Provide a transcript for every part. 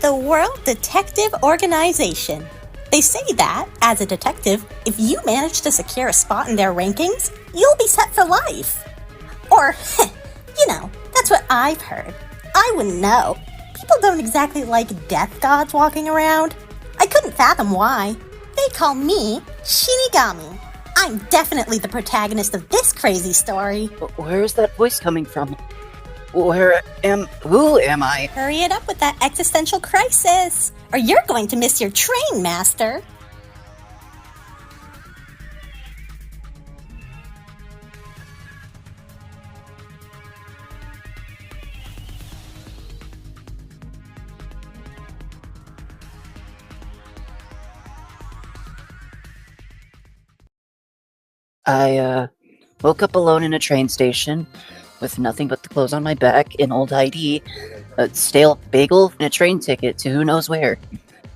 the World Detective Organization. They say that, as a detective, if you manage to secure a spot in their rankings, you'll be set for life. Or, that's what I've heard. I wouldn't know. People don't exactly like death gods walking around. I couldn't fathom why. They call me Shinigami. I'm definitely the protagonist of this crazy story. Where is that voice coming from? Who am I? Hurry it up with that existential crisis, or you're going to miss your train, Master. I woke up alone in a train station with nothing but the clothes on my back, an old ID, a stale bagel, and a train ticket to who knows where.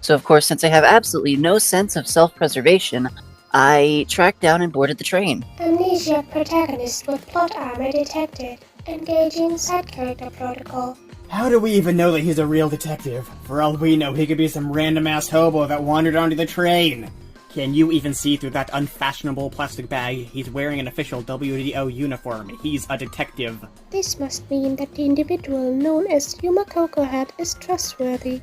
So of course, since I have absolutely no sense of self-preservation, I tracked down and boarded the train. Amnesia protagonist with plot armor detected. Engaging side character protocol. How do we even know that he's a real detective? For all we know, he could be some random-ass hobo that wandered onto the train. Can you even see through that unfashionable plastic bag? He's wearing an official WDO uniform. He's a detective. This must mean that the individual known as Yuma Kokohead is trustworthy.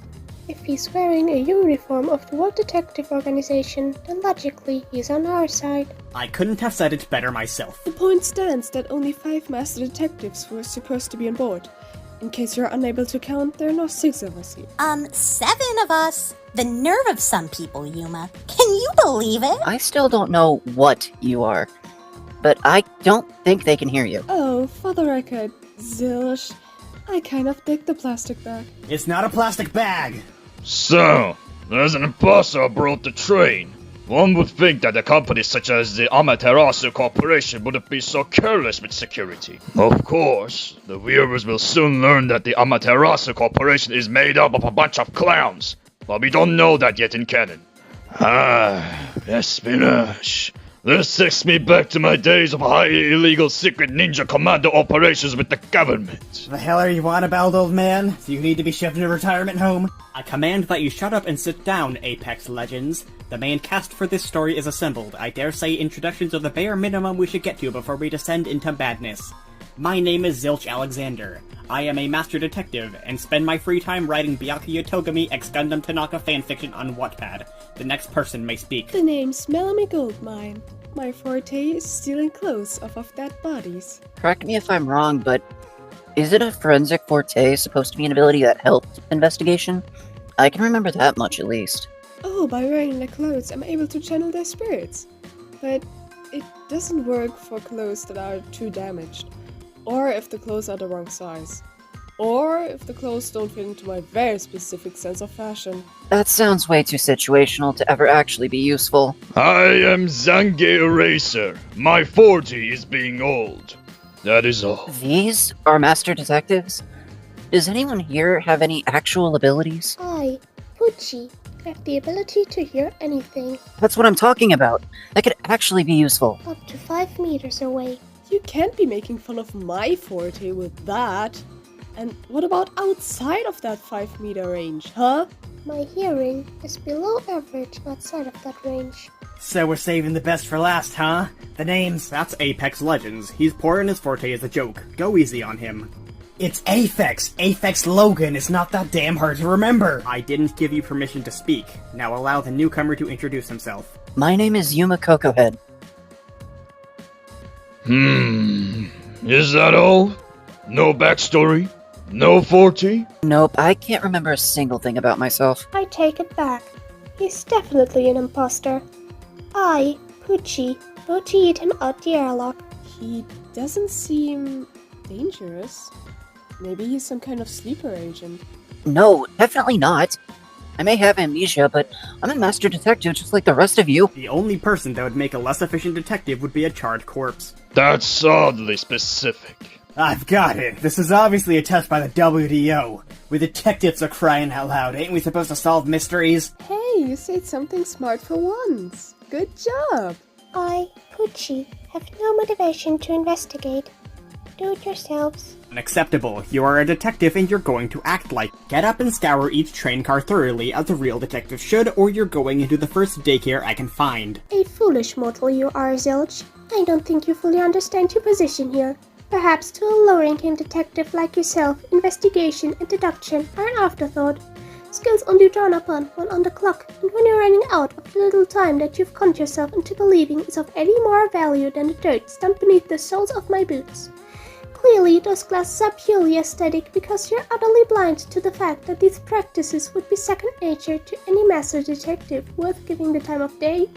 If he's wearing a uniform of the World Detective Organization, then logically he's on our side. I couldn't have said it better myself. The point stands that only 5 master detectives were supposed to be on board. In case you're unable to count, there are now 6 of us here. 7 of us. The nerve of some people, Yuma. Can you believe it? I still don't know what you are, but I don't think they can hear you. Oh, for the record, Zilch, I kind of dig the plastic bag. It's not a plastic bag! So, there's an imposter aboard the train. One would think that a company such as the Amaterasu Corporation wouldn't be so careless with security. Of course, the viewers will soon learn that the Amaterasu Corporation is made up of a bunch of clowns, but we don't know that yet in canon. Espionage. This takes me back to my days of highly illegal secret ninja commando operations with the government. The hell are you on about, old man? Do you need to be shoved in a retirement home? I command that you shut up and sit down, Aphex Legends. The main cast for this story is assembled. I dare say introductions are the bare minimum we should get to before we descend into madness. My name is Zilch Alexander. I am a master detective, and spend my free time writing Byakuya Togami x Gundam Tanaka fanfiction on Wattpad. The next person may speak. The name's Melami Goldmine. My forte is stealing clothes off of dead bodies. Correct me if I'm wrong, but isn't a forensic forte supposed to be an ability that helped investigation? I can remember that much at least. Oh, by wearing the clothes, I'm able to channel their spirits. But it doesn't work for clothes that are too damaged. Or if the clothes are the wrong size. Or if the clothes don't fit into my very specific sense of fashion. That sounds way too situational to ever actually be useful. I am Zange Eraser. My 40 is being old. That is all. These are master detectives? Does anyone here have any actual abilities? I, Pucci, have the ability to hear anything. That's what I'm talking about. That could actually be useful. Up to 5 meters away. You can't be making fun of my forte with that. And what about outside of that 5-meter range, huh? My hearing is below average outside of that range. So we're saving the best for last, huh? The name's... That's Aphex Legends. He's poor and his forte is a joke. Go easy on him. It's Aphex! Aphex Logan! It's not that damn hard to remember! I didn't give you permission to speak. Now allow the newcomer to introduce himself. My name is Yuma Kokohead. Is that all? No backstory? No 40? Nope, I can't remember a single thing about myself. I take it back. He's definitely an imposter. I, Pucci, voted him out the airlock. He doesn't seem dangerous. Maybe he's some kind of sleeper agent. No, definitely not. I may have amnesia, but I'm a master detective just like the rest of you. The only person that would make a less efficient detective would be a charred corpse. That's oddly specific. I've got it. This is obviously a test by the WDO. We detectives are crying out loud. Ain't we supposed to solve mysteries? Hey, you said something smart for once. Good job. I, Pucci, have no motivation to investigate. Do it yourselves. Unacceptable. You are a detective and you're going to act like. Get up and scour each train car thoroughly as a real detective should, or you're going into the first daycare I can find. A foolish mortal you are, Zilch. I don't think you fully understand your position here. Perhaps to a low-ranking detective like yourself, investigation and deduction are an afterthought. Skills only drawn upon when on the clock, and when you're running out of the little time that you've conned yourself into believing is of any more value than the dirt stamped beneath the soles of my boots. Clearly, those glasses are purely aesthetic because you're utterly blind to the fact that these practices would be second nature to any master detective worth giving the time of day.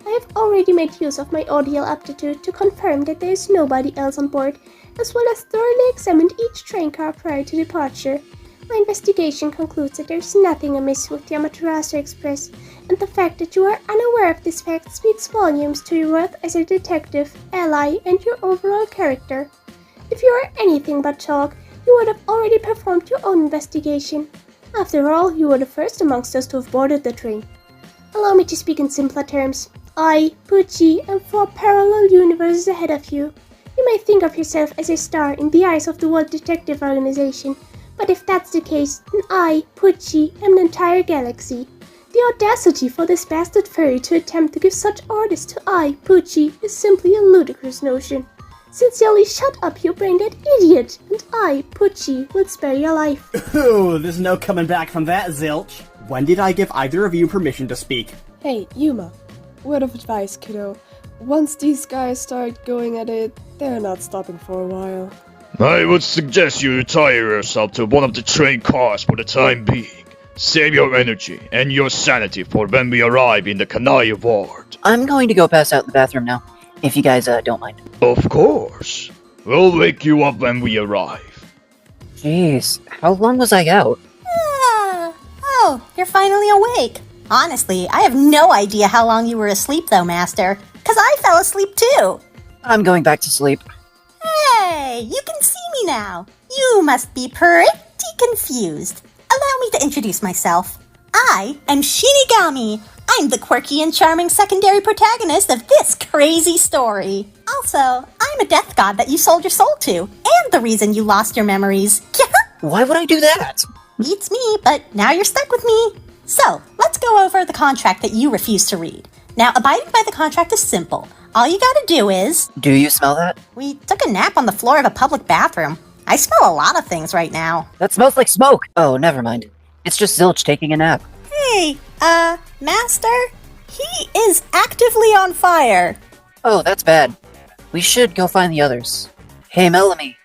I have already made use of my audial aptitude to confirm that there is nobody else on board, as well as thoroughly examined each train car prior to departure. My investigation concludes that there is nothing amiss with the Amaterasu Express, and the fact that you are unaware of this fact speaks volumes to your worth as a detective, ally, and your overall character. If you are anything but talk, you would have already performed your own investigation. After all, you were the first amongst us to have boarded the train. Allow me to speak in simpler terms. I, Pucci, am 4 parallel universes ahead of you. You may think of yourself as a star in the eyes of the World Detective Organization, but if that's the case, then I, Pucci, am the entire galaxy. The audacity for this bastard furry to attempt to give such orders to I, Pucci, is simply a ludicrous notion. Sincerely shut up, you brain-dead idiot, and I, Pucci, will spare your life. Ooh, there's no coming back from that, Zilch. When did I give either of you permission to speak? Hey, Yuma. Word of advice, kiddo. Once these guys start going at it, they're not stopping for a while. I would suggest you retire yourself to one of the train cars for the time being. Save your energy and your sanity for when we arrive in the Kanai Ward. I'm going to go pass out in the bathroom now, if you guys don't mind. Of course. We'll wake you up when we arrive. Jeez, how long was I out? Oh, you're finally awake. Honestly, I have no idea how long you were asleep though, Master, 'cause I fell asleep too. I'm going back to sleep. Hey, you can see me now. You must be pretty confused. Allow me to introduce myself. I am Shinigami. I'm the quirky and charming secondary protagonist of this crazy story. Also, I'm a death god that you sold your soul to, and the reason you lost your memories. Why would I do that? Beats me, but now you're stuck with me. So, let's go over the contract that you refused to read. Now, abiding by the contract is simple. All you gotta do is... Do you smell that? We took a nap on the floor of a public bathroom. I smell a lot of things right now. That smells like smoke! Oh, never mind. It's just Zilch taking a nap. Hey, Master? He is actively on fire. Oh, that's bad. We should go find the others. Hey, Melami.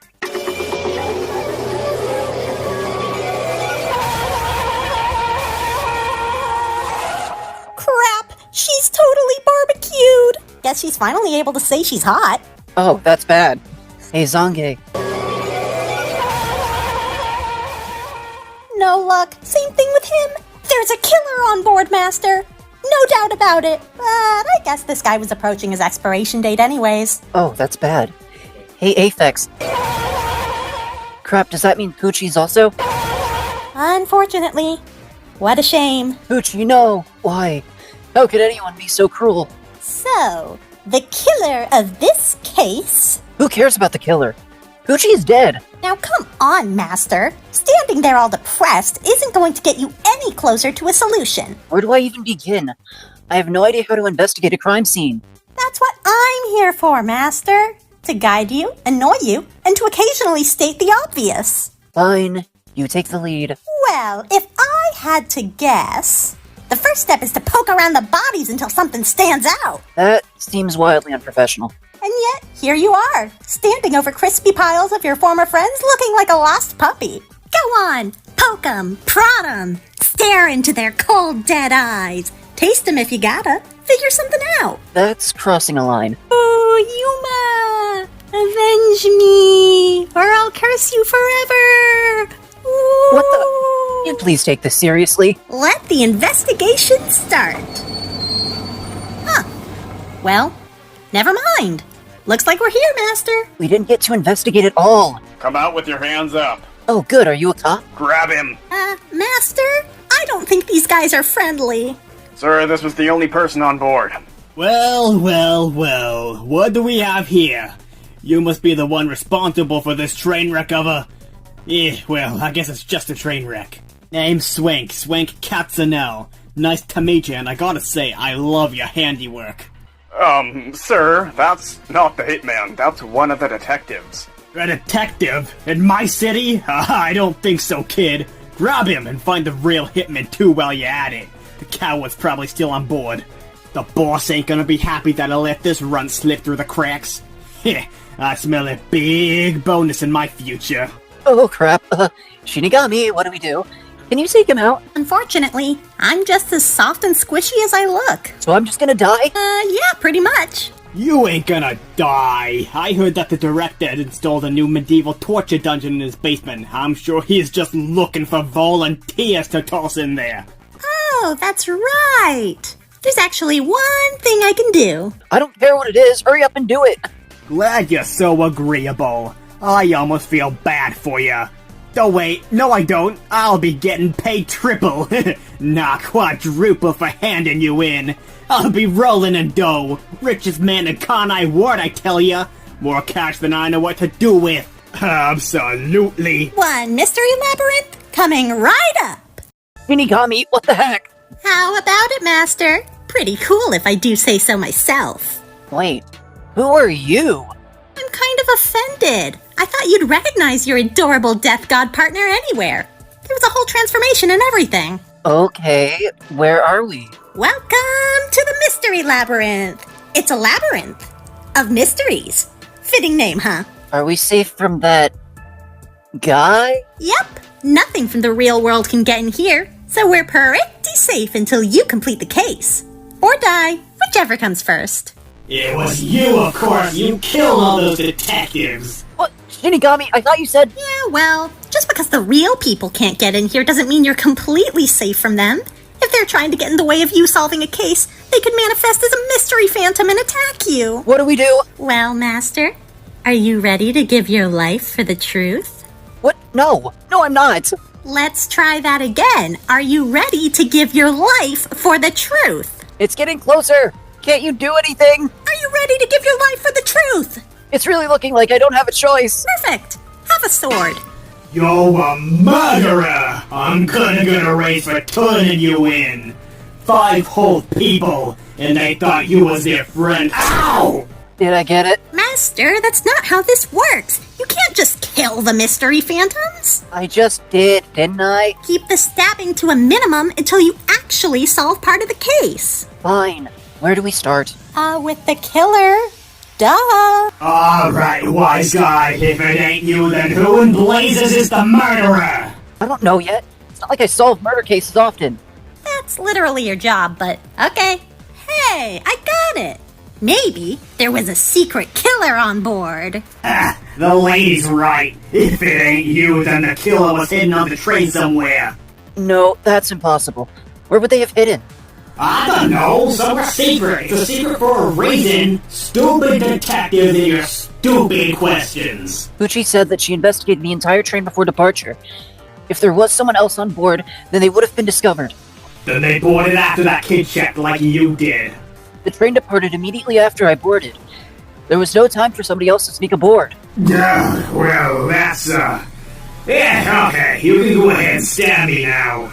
Crap! She's totally barbecued! Guess she's finally able to say she's hot. Oh, that's bad. Hey, Zange. No luck. Same thing with him. There's a killer on board, Master. No doubt about it. But I guess this guy was approaching his expiration date anyways. Oh, that's bad. Hey, Aphex. Crap, does that mean Pucci's also? Unfortunately. What a shame. Pucci, no! Why? How could anyone be so cruel? So, the killer of this case... Who cares about the killer? Pucci is dead. Now come on, Master. Standing there all depressed isn't going to get you any closer to a solution. Where do I even begin? I have no idea how to investigate a crime scene. That's what I'm here for, Master. To guide you, annoy you, and to occasionally state the obvious. Fine, you take the lead. Well, if I had to guess, the first step is to poke around the bodies until something stands out. That seems wildly unprofessional. And yet, here you are, standing over crispy piles of your former friends looking like a lost puppy. Go on, poke 'em, prod 'em, stare into their cold, dead eyes. Taste 'em if you gotta. Figure something out. That's crossing a line. Oh, Yuma! Avenge me, or I'll curse you forever! Ooh. What the? You please take this seriously. Let the investigation start. Huh. Well, never mind. Looks like we're here, Master. We didn't get to investigate at all. Come out with your hands up. Oh, good. Are you a cop? Grab him. Master? I don't think these guys are friendly. Sir, this was the only person on board. Well, what do we have here? You must be the one responsible for this train wreck of a... well, I guess it's just a train wreck. Name's Swank Catsonell. Nice to meet you, and I gotta say, I love your handiwork. Sir, that's not the hitman. That's one of the detectives. A detective? In my city? I don't think so, kid. Grab him and find the real hitman too while you're at it. The coward's probably still on board. The boss ain't gonna be happy that I let this runt slip through the cracks. Heh, I smell a big bonus in my future. Oh crap, Shinigami, what do we do? Can you take him out? Unfortunately, I'm just as soft and squishy as I look. So I'm just gonna die? Yeah, pretty much. You ain't gonna die. I heard that the director had installed a new medieval torture dungeon in his basement. I'm sure he's just looking for volunteers to toss in there. Oh, that's right. There's actually one thing I can do. I don't care what it is, hurry up and do it! Glad you're so agreeable. I almost feel bad for you. Oh wait, no I don't. I'll be getting paid triple. Not quadruple for handing you in. I'll be rolling in dough. Richest man in Kanai Ward, I tell ya. More cash than I know what to do with. Absolutely. One mystery labyrinth coming right up. Shinigami, what the heck? How about it, Master? Pretty cool if I do say so myself. Wait, who are you? I'm kind of offended. I thought you'd recognize your adorable death god partner anywhere. There was a whole transformation and everything. Okay, where are we? Welcome to the Mystery Labyrinth. It's a labyrinth of mysteries. Fitting name, huh? Are we safe from that... guy? Yep. Nothing from the real world can get in here, so we're pretty safe until you complete the case. Or die, whichever comes first. It was you, of course. You killed all those detectives. What? Shinigami, I thought you said... Yeah, well, just because the real people can't get in here doesn't mean you're completely safe from them. If they're trying to get in the way of you solving a case, they could manifest as a mystery phantom and attack you. What do we do? Well, Master, are you ready to give your life for the truth? What? No, I'm not. Let's try that again. Are you ready to give your life for the truth? It's getting closer. Can't you do anything? Are you ready to give your life for the truth? It's really looking like I don't have a choice. Perfect. Have a sword. You're a murderer! I'm gonna race for turning you in. 5 whole people, and they thought you was their friend. Ow! Did I get it? Master, that's not how this works. You can't just kill the mystery phantoms. I just did, didn't I? Keep the stabbing to a minimum until you actually solve part of the case. Fine. Where do we start? With the killer. Duh. Alright, wise guy. If it ain't you, then who in blazes is the murderer? I don't know yet. It's not like I solve murder cases often. That's literally your job, but okay. Hey, I got it. Maybe there was a secret killer on board. The lady's right. If it ain't you, then the killer was hidden on the train somewhere. No, that's impossible. Where would they have hidden? I don't know, somewhere secret. It's a secret for a reason. Stupid detective and your stupid questions. Pucci said that she investigated the entire train before departure. If there was someone else on board, then they would have been discovered. Then they boarded after that kid checked like you did. The train departed immediately after I boarded. There was no time for somebody else to sneak aboard. Yeah, well, that's, yeah, okay, you can go ahead and stab me now.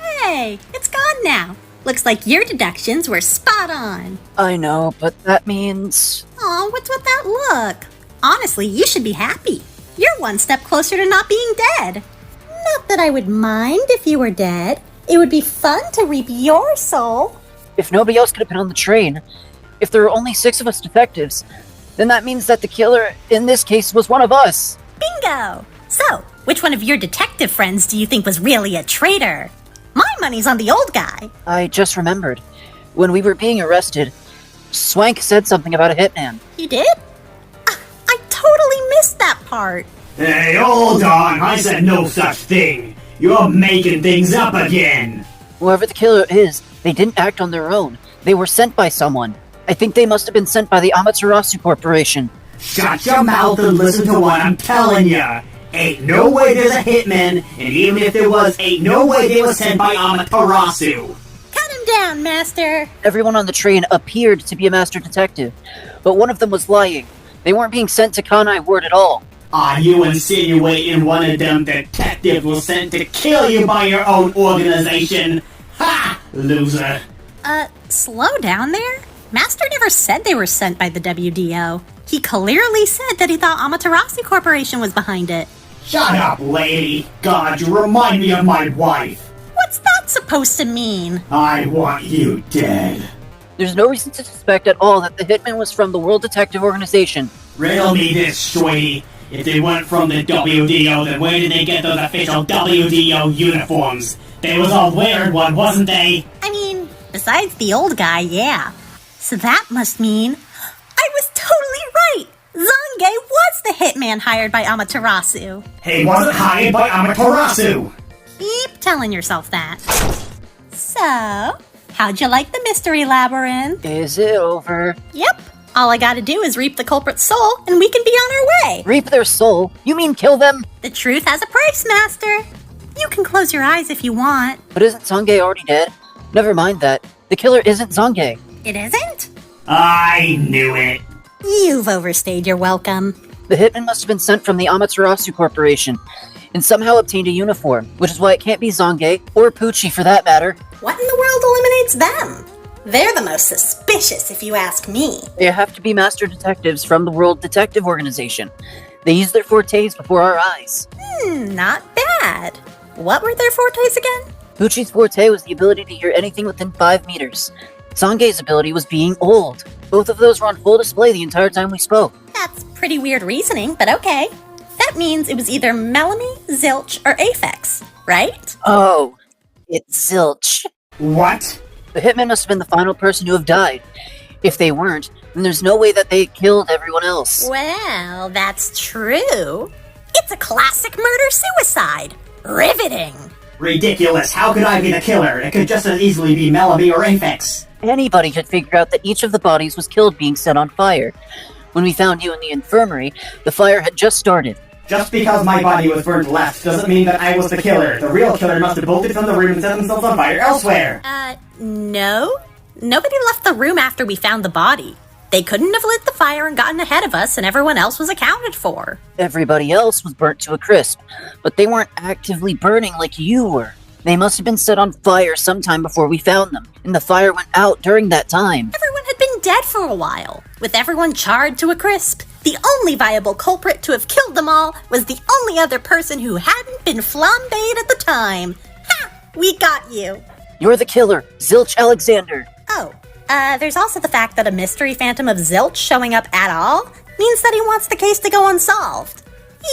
Hey, it's gone now. Looks like your deductions were spot on. I know, but that means... Aw, what's with that look? Honestly, you should be happy. You're one step closer to not being dead. Not that I would mind if you were dead. It would be fun to reap your soul. If nobody else could have been on the train, if there were only 6 of us detectives, then that means that the killer, in this case, was one of us. Bingo! So, which one of your detective friends do you think was really a traitor? My money's on the old guy. I just remembered. When we were being arrested, Swank said something about a hitman. He did? I totally missed that part. Hey, hold on, I said no such thing. You're making things up again. Whoever the killer is, they didn't act on their own. They were sent by someone. I think they must have been sent by the Amaterasu Corporation. Shut your mouth and listen to what I'm telling ya. Ain't no way there's a hitman, and even if there was, ain't no way they were sent by Amaterasu. Cut him down, Master. Everyone on the train appeared to be a master detective, but one of them was lying. They weren't being sent to Kanai Ward at all. Are you insinuating one of them detectives was sent to kill you by your own organization? Ha! Loser. Slow down there. Master never said they were sent by the WDO. He clearly said that he thought Amaterasu Corporation was behind it. Shut up, lady. God, you remind me of my wife. What's that supposed to mean? I want you dead. There's no reason to suspect at all that the hitman was from the World Detective Organization. Riddle me this, Sweetie. If they weren't from the WDO, then where did they get those official WDO uniforms? They was all wearing one, wasn't they? I mean, besides the old guy, yeah. So that must mean I was totally right! Zange was the hitman hired by Amaterasu. He wasn't hired by Amaterasu! Keep telling yourself that. So, how'd you like the mystery labyrinth? Is it over? Yep. All I gotta do is reap the culprit's soul, and we can be on our way. Reap their soul? You mean kill them? The truth has a price, Master. You can close your eyes if you want. But isn't Zange already dead? Never mind that. The killer isn't Zange. It isn't? I knew it. You've overstayed your welcome. The hitman must have been sent from the Amaterasu Corporation and somehow obtained a uniform, which is why it can't be Zange, or Pucci for that matter. What in the world eliminates them? They're the most suspicious, if you ask me. They have to be master detectives from the World Detective Organization. They use their fortes before our eyes. Not bad. What were their fortes again? Pucci's forte was the ability to hear anything within 5 meters. Zange's ability was being old. Both of those were on full display the entire time we spoke. That's pretty weird reasoning, but okay. That means it was either Melami, Zilch, or Aphex, right? Oh, it's Zilch. What? The hitman must have been the final person to have died. If they weren't, then there's no way that they killed everyone else. Well, that's true. It's a classic murder-suicide. Riveting. Ridiculous. How could I be the killer? It could just as easily be Melami or Aphex. Anybody could figure out that each of the bodies was killed being set on fire. When we found you in the infirmary, the fire had just started. Just because my body was burned left doesn't mean that I was the killer. The real killer must have bolted from the room and set themselves on fire elsewhere. No. Nobody left the room after we found the body. They couldn't have lit the fire and gotten ahead of us, and everyone else was accounted for. Everybody else was burnt to a crisp, but they weren't actively burning like you were. They must have been set on fire sometime before we found them, and the fire went out during that time. Everyone had been dead for a while, with everyone charred to a crisp. The only viable culprit to have killed them all was the only other person who hadn't been flambéed at the time. Ha! We got you. You're the killer, Zilch Alexander. Oh, there's also the fact that a mystery phantom of Zilch showing up at all means that he wants the case to go unsolved.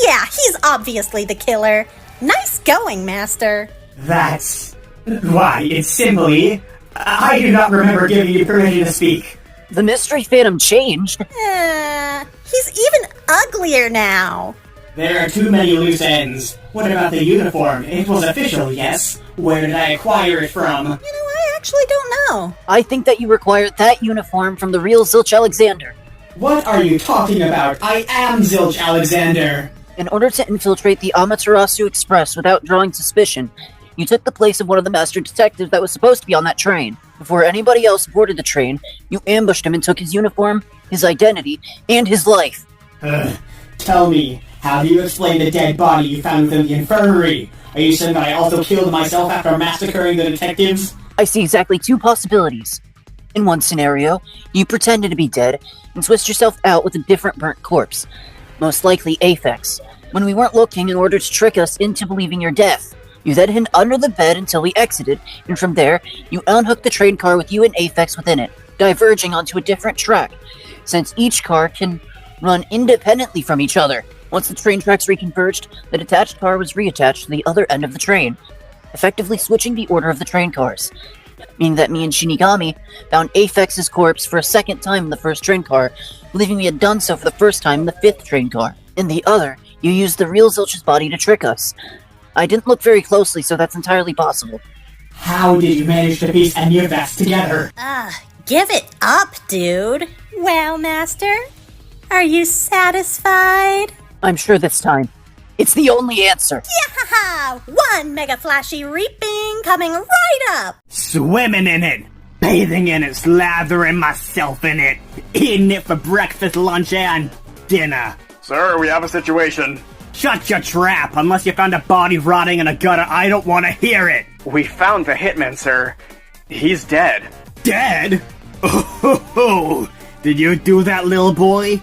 Yeah, he's obviously the killer. Nice going, Master. That's... why, it's simply... I do not remember giving you permission to speak. The mystery phantom changed. He's even uglier now. There are too many loose ends. What about the uniform? It was official, yes? Where did I acquire it from? I actually don't know. I think that you required that uniform from the real Zilch Alexander. What are you talking about? I am Zilch Alexander! In order to infiltrate the Amaterasu Express without drawing suspicion, you took the place of one of the master detectives that was supposed to be on that train. Before anybody else boarded the train, you ambushed him and took his uniform, his identity, and his life. Tell me, how do you explain the dead body you found within the infirmary? Are you saying that I also killed myself after massacring the detectives? I see exactly 2 possibilities. In one scenario, you pretended to be dead and switched yourself out with a different burnt corpse, most likely Aphex, when we weren't looking in order to trick us into believing your death. You then hid under the bed until we exited, and from there, you unhooked the train car with you and Aphex within it, diverging onto a different track, since each car can run independently from each other. Once the train tracks reconverged, the detached car was reattached to the other end of the train, effectively switching the order of the train cars, meaning that me and Shinigami found Aphex's corpse for a second time in the first train car, believing we had done so for the first time in the 5th train car. In the other, you used the real Zilch's body to trick us. I didn't look very closely, so that's entirely possible. How did you manage to piece any of that together? Give it up, dude. Well, Master, are you satisfied? I'm sure this time. It's the only answer. Yeah! One mega flashy reaping coming right up! Swimming in it, bathing in it, slathering myself in it, eating it for breakfast, lunch, and dinner? Sir, we have a situation. Shut your trap! Unless you found a body rotting in a gutter, I don't want to hear it! We found the hitman, sir. He's dead. Dead? Oh, did you do that, little boy?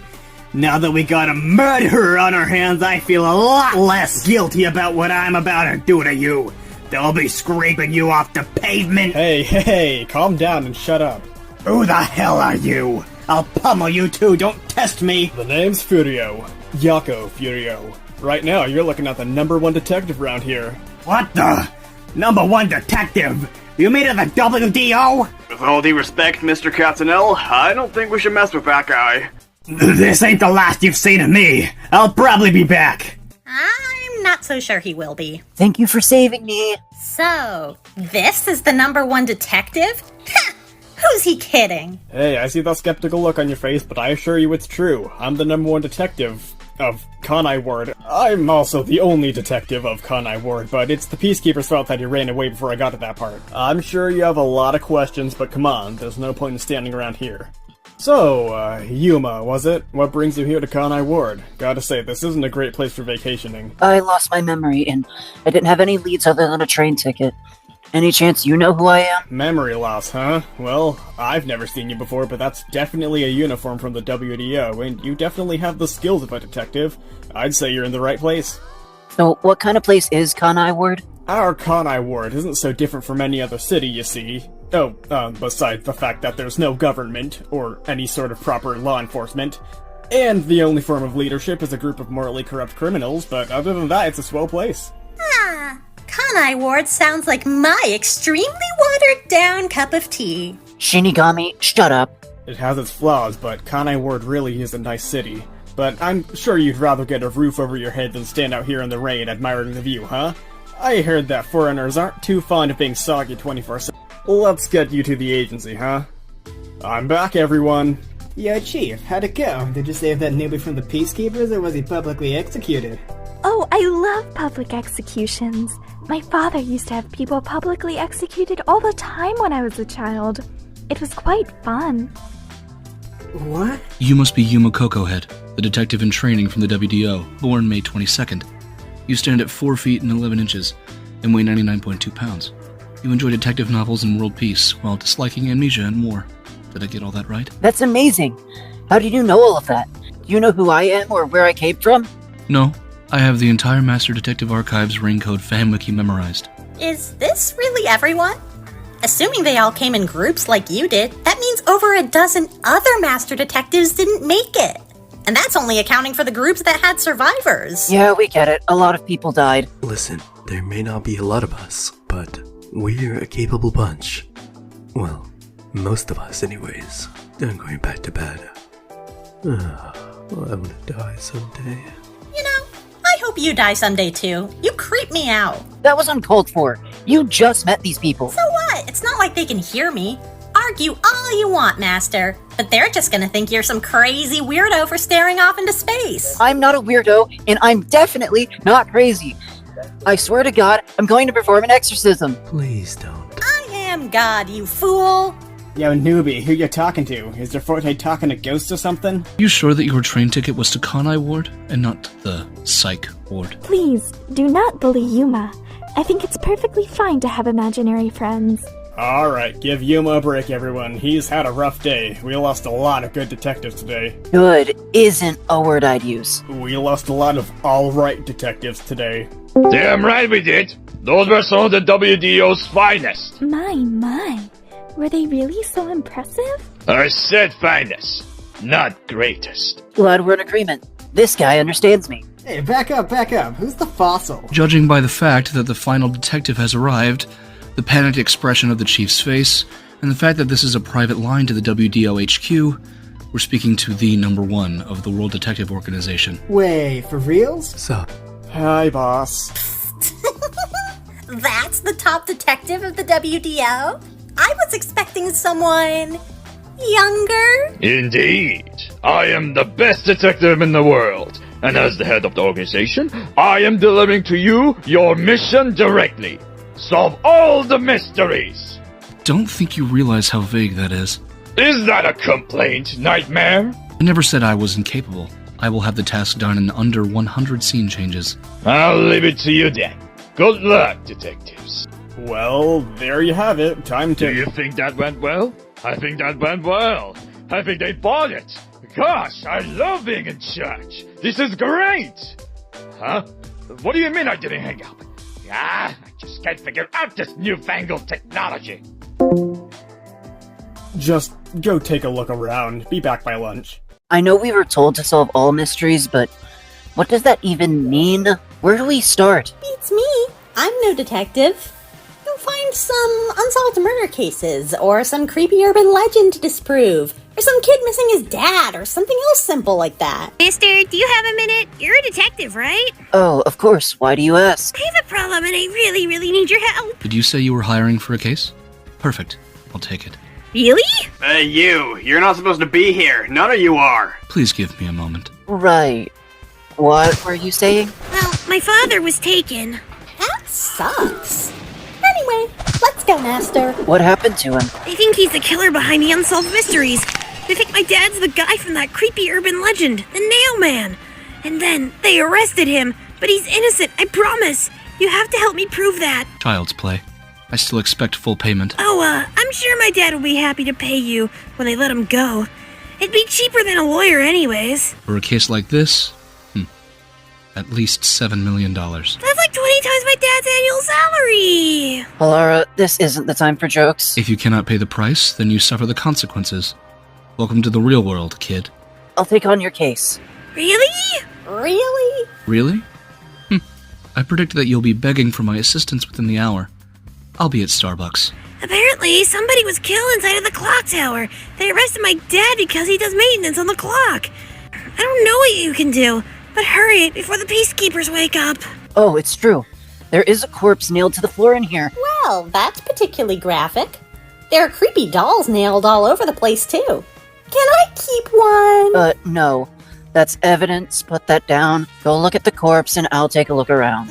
Now that we got a murderer on our hands, I feel a lot less guilty about what I'm about to do to you. They'll be scraping you off the pavement. Hey, calm down and shut up. Who the hell are you? I'll pummel you too, don't test me! The name's Furio. Yakou Furio. Right now, you're looking at the #1 detective around here. What the? #1 detective? You mean at the WDO? With all due respect, Mr. Catsonell, I don't think we should mess with that guy. This ain't the last you've seen of me. I'll probably be back. I'm not so sure he will be. Thank you for saving me. So, this is the #1 detective? Who's he kidding? Hey, I see that skeptical look on your face, but I assure you it's true. I'm the #1 detective of Kanai Ward. I'm also the only detective of Kanai Ward, but it's the Peacekeepers' fault that he ran away before I got to that part. I'm sure you have a lot of questions, but come on, there's no point in standing around here. So, Yuma, was it? What brings you here to Kanai Ward? Gotta say, this isn't a great place for vacationing. I lost my memory, and I didn't have any leads other than a train ticket. Any chance you know who I am? Memory loss, huh? Well, I've never seen you before, but that's definitely a uniform from the WDO, and you definitely have the skills of a detective. I'd say you're in the right place. So, what kind of place is Kanai Ward? Our Kanai Ward isn't so different from any other city, you see. Besides the fact that there's no government, or any sort of proper law enforcement. And the only form of leadership is a group of morally corrupt criminals, but other than that, it's a swell place. Kanai Ward sounds like my extremely watered-down cup of tea. Shinigami, shut up. It has its flaws, but Kanai Ward really is a nice city. But I'm sure you'd rather get a roof over your head than stand out here in the rain admiring the view, huh? I heard that foreigners aren't too fond of being soggy 24/7. Let's get you to the agency, huh? I'm back, everyone. Yo, Chief, how'd it go? Did you save that newbie from the Peacekeepers, or was he publicly executed? Oh, I love public executions. My father used to have people publicly executed all the time when I was a child. It was quite fun. What? You must be Yuma Kokohead, the detective in training from the WDO, born May 22nd. You stand at 4 feet and 11 inches and weigh 99.2 pounds. You enjoy detective novels and world peace while disliking amnesia and war. Did I get all that right? That's amazing. How did you know all of that? Do you know who I am or where I came from? No, I have the entire Master Detective Archives ring code fan wiki memorized. Is this really everyone? Assuming they all came in groups like you did, that means over a dozen other Master Detectives didn't make it. And that's only accounting for the groups that had survivors. Yeah, we get it. A lot of people died. Listen, there may not be a lot of us, but we're a capable bunch. Well, most of us anyways. I'm going back to bed. I'm gonna die someday. You know, I hope you die someday too. You creep me out. That was uncalled for. You just met these people. So what? It's not like they can hear me. Argue all you want, Master, but they're just gonna think you're some crazy weirdo for staring off into space. I'm not a weirdo, and I'm definitely not crazy. I swear to God, I'm going to perform an exorcism. Please don't. I am God, you fool. Yo, newbie, who you talking to? Is your forte talking to ghosts or something? You sure that your train ticket was to Kanai Ward and not the Psych Ward? Please, do not bully Yuma. I think it's perfectly fine to have imaginary friends. Alright, give Yuma a break, everyone. He's had a rough day. We lost a lot of good detectives today. Good isn't a word I'd use. We lost a lot of alright detectives today. Damn right we did. Those were some of the WDO's finest. My. Were they really so impressive? I said finest, not greatest. Glad we're in agreement. This guy understands me. Hey, back up. Who's the fossil? Judging by the fact that the final detective has arrived, the panicked expression of the chief's face, and the fact that this is a private line to the WDO HQ, we're speaking to the #1 of the World Detective Organization. Wait, for reals? Sup? Hi, boss. That's the top detective of the WDO? I was expecting someone younger. Indeed. I am the best detective in the world. And as the head of the organization, I am delivering to you your mission directly. Solve all the mysteries. Don't think you realize how vague that is. Is that a complaint, Nightmare? I never said I was incapable. I will have the task done in under 100 scene changes. I'll leave it to you then. Good luck, detectives. Well, there you have it. Time to... Do you think that went well? I think that went well. I think they bought it. Gosh, I love being in charge. This is great. Huh? What do you mean I didn't hang up? I just can't figure out this newfangled technology. Just go take a look around. Be back by lunch. I know we were told to solve all mysteries, but what does that even mean? Where do we start? Beats me. I'm no detective. Go find some unsolved murder cases, or some creepy urban legend to disprove, or some kid missing his dad, or something else simple like that. Mister, do you have a minute? You're a detective, right? Oh, of course. Why do you ask? I have a problem and I really, really need your help. Did you say you were hiring for a case? Perfect. I'll take it. Really? You're not supposed to be here. None of you are. Please give me a moment. Right. What were you saying? Well, my father was taken. That sucks. Anyway, let's go, Master. What happened to him? They think he's the killer behind the unsolved mysteries. They think my dad's the guy from that creepy urban legend, the Nail Man. And then they arrested him, but he's innocent, I promise. You have to help me prove that. Child's play. I still expect full payment. Oh, I'm sure my dad will be happy to pay you when they let him go. It'd be cheaper than a lawyer anyways. For a case like this, at least $7 million. That's like 20 times my dad's annual salary! Halara, this isn't the time for jokes. If you cannot pay the price, then you suffer the consequences. Welcome to the real world, kid. I'll take on your case. Really? Really? Really? I predict that you'll be begging for my assistance within the hour. I'll be at Starbucks. Apparently, somebody was killed inside of the clock tower. They arrested my dad because he does maintenance on the clock. I don't know what you can do, but hurry before the Peacekeepers wake up. Oh, it's true. There is a corpse nailed to the floor in here. Well, that's particularly graphic. There are creepy dolls nailed all over the place, too. Can I keep one? No. That's evidence. Put that down. Go look at the corpse and I'll take a look around.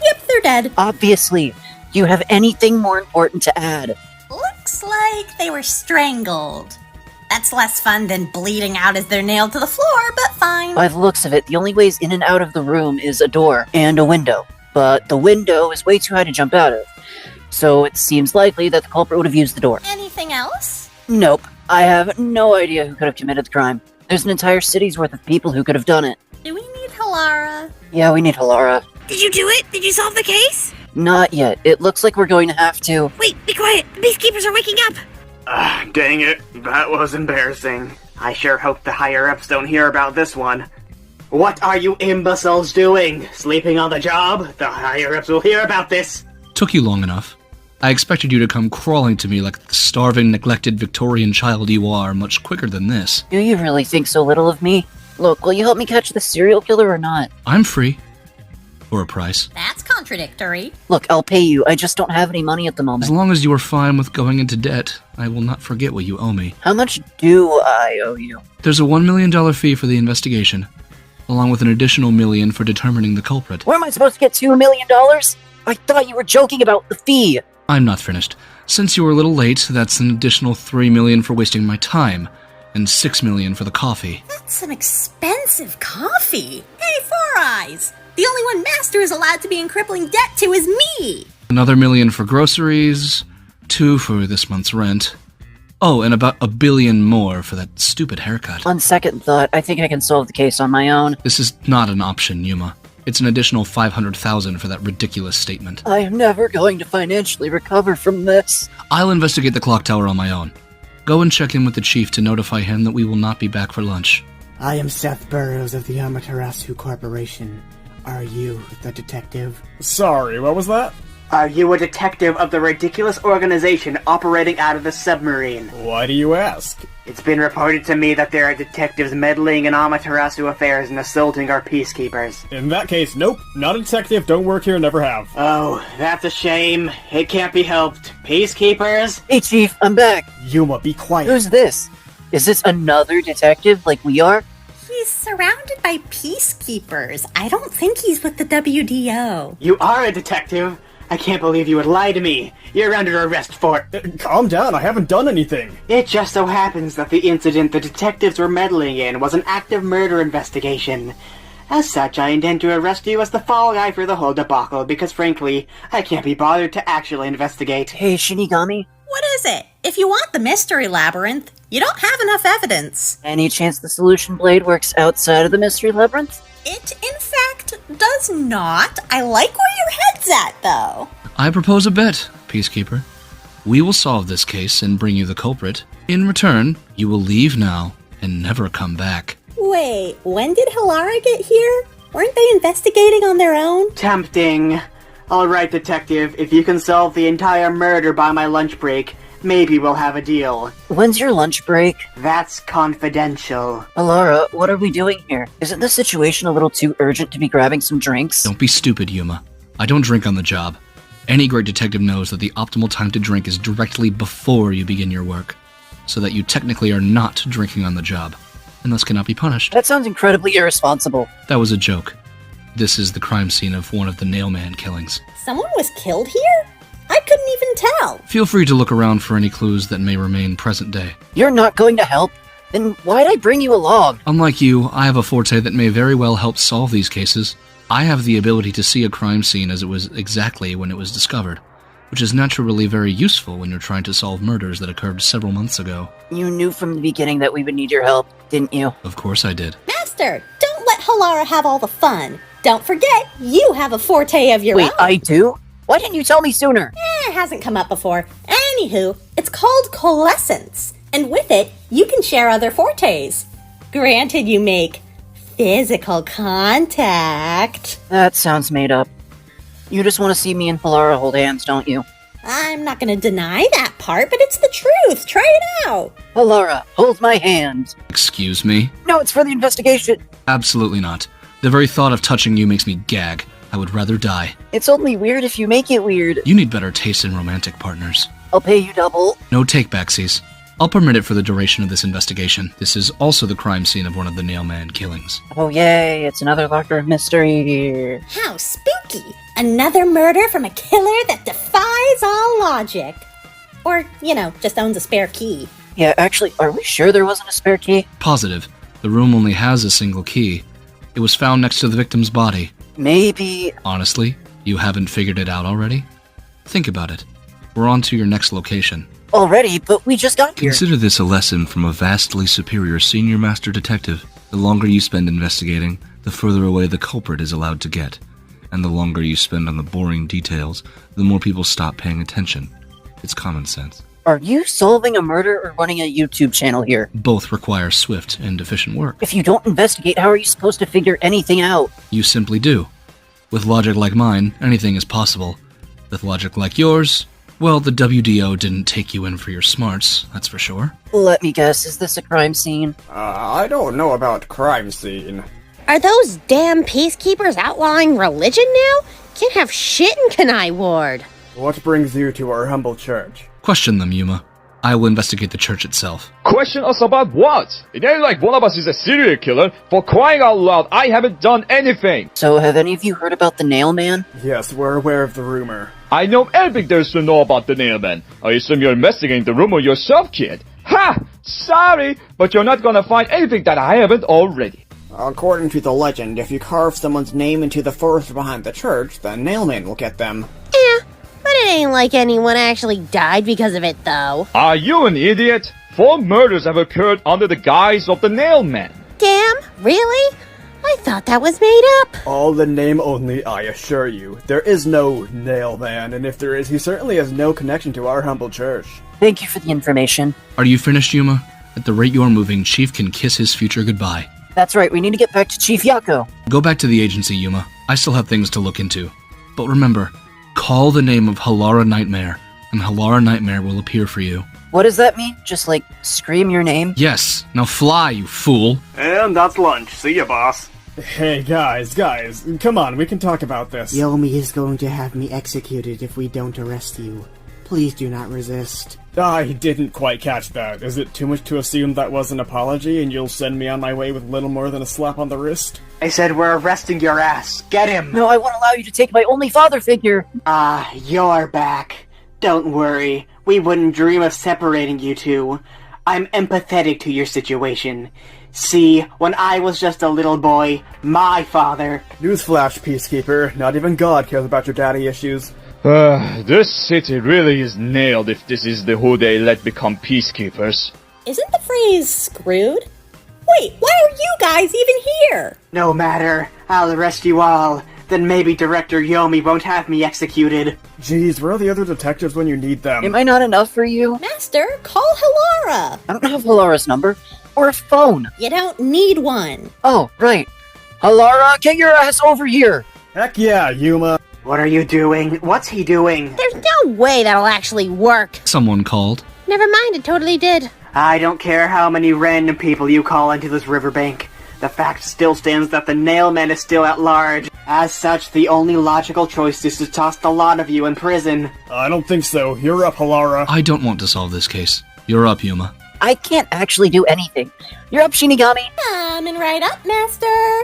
Yep, they're dead. Obviously. Do you have anything more important to add? Looks like they were strangled. That's less fun than bleeding out as they're nailed to the floor, but fine. By the looks of it, the only ways in and out of the room is a door and a window. But the window is way too high to jump out of. So it seems likely that the culprit would have used the door. Anything else? Nope. I have no idea who could have committed the crime. There's an entire city's worth of people who could have done it. Do we need Halara? Yeah, we need Halara. Did you do it? Did you solve the case? Not yet. It looks like we're going to have to. Wait, be quiet. The Peacekeepers are waking up. Dang it. That was embarrassing. I sure hope the higher-ups don't hear about this one. What are you imbeciles doing? Sleeping on the job? The higher-ups will hear about this. Took you long enough. I expected you to come crawling to me like the starving, neglected Victorian child you are much quicker than this. Do you really think so little of me? Look, will you help me catch the serial killer or not? I'm free. For a price. That's contradictory. Look, I'll pay you. I just don't have any money at the moment. As long as you are fine with going into debt, I will not forget what you owe me. How much do I owe you? There's a $1 million fee for the investigation, along with an additional $1 million for determining the culprit. Where am I supposed to get $2 million? I thought you were joking about the fee. I'm not finished. Since you were a little late, that's an additional $3 million for wasting my time, and $6 million for the coffee. That's some expensive coffee. Hey, Four Eyes! The only one Master is allowed to be in crippling debt to is me! Another $1 million for groceries, $2 million for this month's rent. Oh, and about $1 billion more for that stupid haircut. On second thought, I think I can solve the case on my own. This is not an option, Yuma. It's an additional $500,000 for that ridiculous statement. I am never going to financially recover from this. I'll investigate the clock tower on my own. Go and check in with the chief to notify him that we will not be back for lunch. I am Seth Burroughs of the Amaterasu Corporation. Are you the detective? Sorry, what was that? Are you a detective of the ridiculous organization operating out of the submarine? Why do you ask? It's been reported to me that there are detectives meddling in Amaterasu affairs and assaulting our peacekeepers. In that case, nope. Not a detective, don't work here, never have. Oh, that's a shame. It can't be helped. Peacekeepers? Hey, Chief, I'm back. Yuma, be quiet. Who's this? Is this another detective like we are? He's surrounded by peacekeepers. I don't think he's with the WDO. You are a detective. I can't believe you would lie to me. You're under arrest for... Calm down, I haven't done anything. It just so happens that the incident the detectives were meddling in was an active murder investigation. As such, I intend to arrest you as the fall guy for the whole debacle, because frankly, I can't be bothered to actually investigate. Hey, Shinigami? What is it? If you want the mystery labyrinth, you don't have enough evidence. Any chance the solution blade works outside of the mystery labyrinth? It, in fact, does not. I like where your head's at, though. I propose a bet, Peacekeeper. We will solve this case and bring you the culprit. In return, you will leave now and never come back. Wait, when did Halara get here? Weren't they investigating on their own? Tempting. Alright, detective, if you can solve the entire murder by my lunch break, maybe we'll have a deal. When's your lunch break? That's confidential. Halara, what are we doing here? Isn't this situation a little too urgent to be grabbing some drinks? Don't be stupid, Yuma. I don't drink on the job. Any great detective knows that the optimal time to drink is directly before you begin your work, so that you technically are not drinking on the job, and thus cannot be punished. That sounds incredibly irresponsible. That was a joke. This is the crime scene of one of the Nailman killings. Someone was killed here? I couldn't even tell. Feel free to look around for any clues that may remain present day. You're not going to help? Then why'd I bring you along? Unlike you, I have a forte that may very well help solve these cases. I have the ability to see a crime scene as it was exactly when it was discovered, which is naturally very useful when you're trying to solve murders that occurred several months ago. You knew from the beginning that we would need your help, didn't you? Of course I did. Master, don't let Halara have all the fun. Don't forget, you have a forte of your own. Wait, I do? Why didn't you tell me sooner? It hasn't come up before. Anywho, it's called coalescence, and with it, you can share other fortes. Granted, you make physical contact. That sounds made up. You just want to see me and Halara hold hands, don't you? I'm not going to deny that part, but it's the truth. Try it out. Halara, hold my hand. Excuse me? No, it's for the investigation. Absolutely not. The very thought of touching you makes me gag. I would rather die. It's only weird if you make it weird. You need better taste in romantic partners. I'll pay you double. No take-backsies. I'll permit it for the duration of this investigation. This is also the crime scene of one of the Nailman killings. Oh yay, it's another locker of mystery. How spooky! Another murder from a killer that defies all logic. Or, just owns a spare key. Yeah, actually, are we sure there wasn't a spare key? Positive. The room only has a single key. It was found next to the victim's body. Maybe... Honestly, you haven't figured it out already? Think about it. We're on to your next location. Already, but we just got here. Consider this a lesson from a vastly superior senior master detective. The longer you spend investigating, the further away the culprit is allowed to get. And the longer you spend on the boring details, the more people stop paying attention. It's common sense. Are you solving a murder or running a YouTube channel here? Both require swift and efficient work. If you don't investigate, how are you supposed to figure anything out? You simply do. With logic like mine, anything is possible. With logic like yours, well, the WDO didn't take you in for your smarts, that's for sure. Let me guess, is this a crime scene? I don't know about crime scene. Are those damn peacekeepers outlawing religion now? Can't have shit in Kanai Ward. What brings you to our humble church? Question them, Yuma. I will investigate the church itself. Question us about what? It ain't like one of us is a serial killer. For crying out loud, I haven't done anything. So have any of you heard about the Nailman? Yes, we're aware of the rumor. I know everything there is to know about the Nailman. I assume you're investigating the rumor yourself, kid. Ha! Sorry, but you're not gonna find anything that I haven't already. According to the legend, if you carve someone's name into the forest behind the church, the Nailman will get them. But it ain't like anyone actually died because of it, though. Are you an idiot? 4 murders have occurred under the guise of the Nailman. Damn, really? I thought that was made up. All the name only, I assure you. There is no Nailman, and if there is, he certainly has no connection to our humble church. Thank you for the information. Are you finished, Yuma? At the rate you're moving, Chief can kiss his future goodbye. That's right, we need to get back to Chief Yakou. Go back to the agency, Yuma. I still have things to look into. But remember, call the name of Halara Nightmare, and Halara Nightmare will appear for you. What does that mean? Just, scream your name? Yes. Now fly, you fool. And that's lunch. See ya, boss. Hey, guys, come on, we can talk about this. Yomi is going to have me executed if we don't arrest you. Please do not resist. I didn't quite catch that. Is it too much to assume that was an apology and you'll send me on my way with little more than a slap on the wrist? I said we're arresting your ass. Get him! No, I won't allow you to take my only father figure! Ah, you're back. Don't worry. We wouldn't dream of separating you two. I'm empathetic to your situation. See, when I was just a little boy, my father... Newsflash, Peacekeeper. Not even God cares about your daddy issues. This city really is nailed if this is the who they let become peacekeepers. Isn't the phrase screwed? Wait, why are you guys even here? No matter. I'll arrest you all. Then maybe Director Yomi won't have me executed. Jeez, where are the other detectives when you need them? Am I not enough for you? Master, call Halara. I don't have Halara's number. Or a phone. You don't need one. Oh, right. Halara, get your ass over here! Heck yeah, Yuma. What are you doing? What's he doing? There's no way that'll actually work. Someone called. Never mind, it totally did. I don't care how many random people you call into this riverbank. The fact still stands that the Nailman is still at large. As such, the only logical choice is to toss the lot of you in prison. I don't think so. You're up, Halara. I don't want to solve this case. You're up, Yuma. I can't actually do anything. You're up, Shinigami. Coming right up, Master.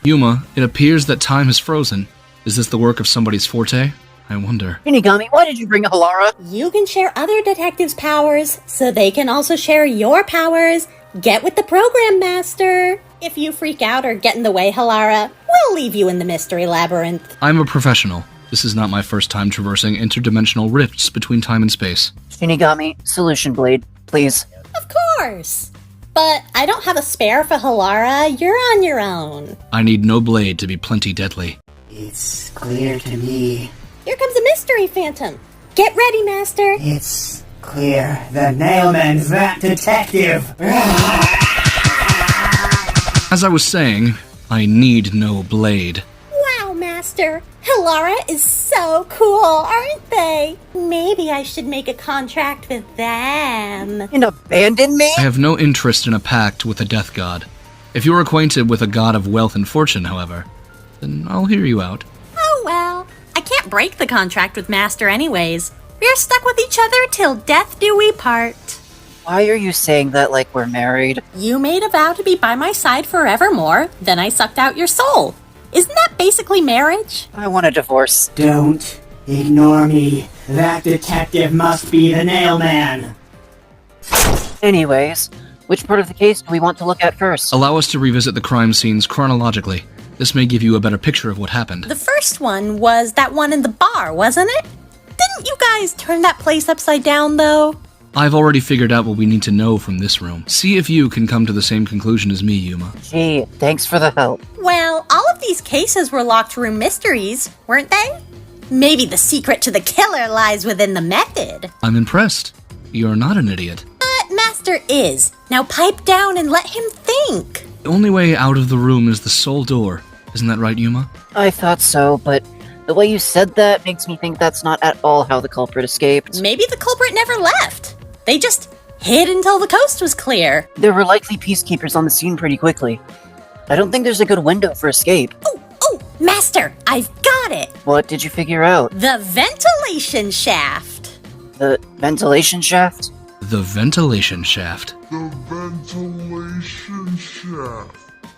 Yuma, it appears that time has frozen. Is this the work of somebody's forte? I wonder. Shinigami, why did you bring Halara? You can share other detectives' powers, so they can also share your powers. Get with the program, Master. If you freak out or get in the way, Halara, we'll leave you in the mystery labyrinth. I'm a professional. This is not my first time traversing interdimensional rifts between time and space. Shinigami, Solution Blade, please. Of course. But I don't have a spare for Halara. You're on your own. I need no blade to be plenty deadly. It's clear to me. Here comes a mystery phantom. Get ready, Master. It's clear. The Nailman's that detective. As I was saying, I need no blade. Wow, Master. Halara is so cool, aren't they? Maybe I should make a contract with them. And abandon me? I have no interest in a pact with a death god. If you're acquainted with a god of wealth and fortune, however, then I'll hear you out. Oh well. I can't break the contract with Master anyways. We're stuck with each other till death do we part. Why are you saying that like we're married? You made a vow to be by my side forevermore, then I sucked out your soul. Isn't that basically marriage? I want a divorce. Don't ignore me. That detective must be the Nailman. Anyways, which part of the case do we want to look at first? Allow us to revisit the crime scenes chronologically. This may give you a better picture of what happened. The first one was that one in the bar, wasn't it? Didn't you guys turn that place upside down, though? I've already figured out what we need to know from this room. See if you can come to the same conclusion as me, Yuma. Gee, thanks for the help. Well, all of these cases were locked room mysteries, weren't they? Maybe the secret to the killer lies within the method. I'm impressed. You're not an idiot. But Master is. Now pipe down and let him think. The only way out of the room is the soul door. Isn't that right, Yuma? I thought so, but the way you said that makes me think that's not at all how the culprit escaped. Maybe the culprit never left. They just hid until the coast was clear. There were likely peacekeepers on the scene pretty quickly. I don't think there's a good window for escape. Oh, Master, I've got it. What did you figure out? The ventilation shaft. The ventilation shaft? The ventilation shaft.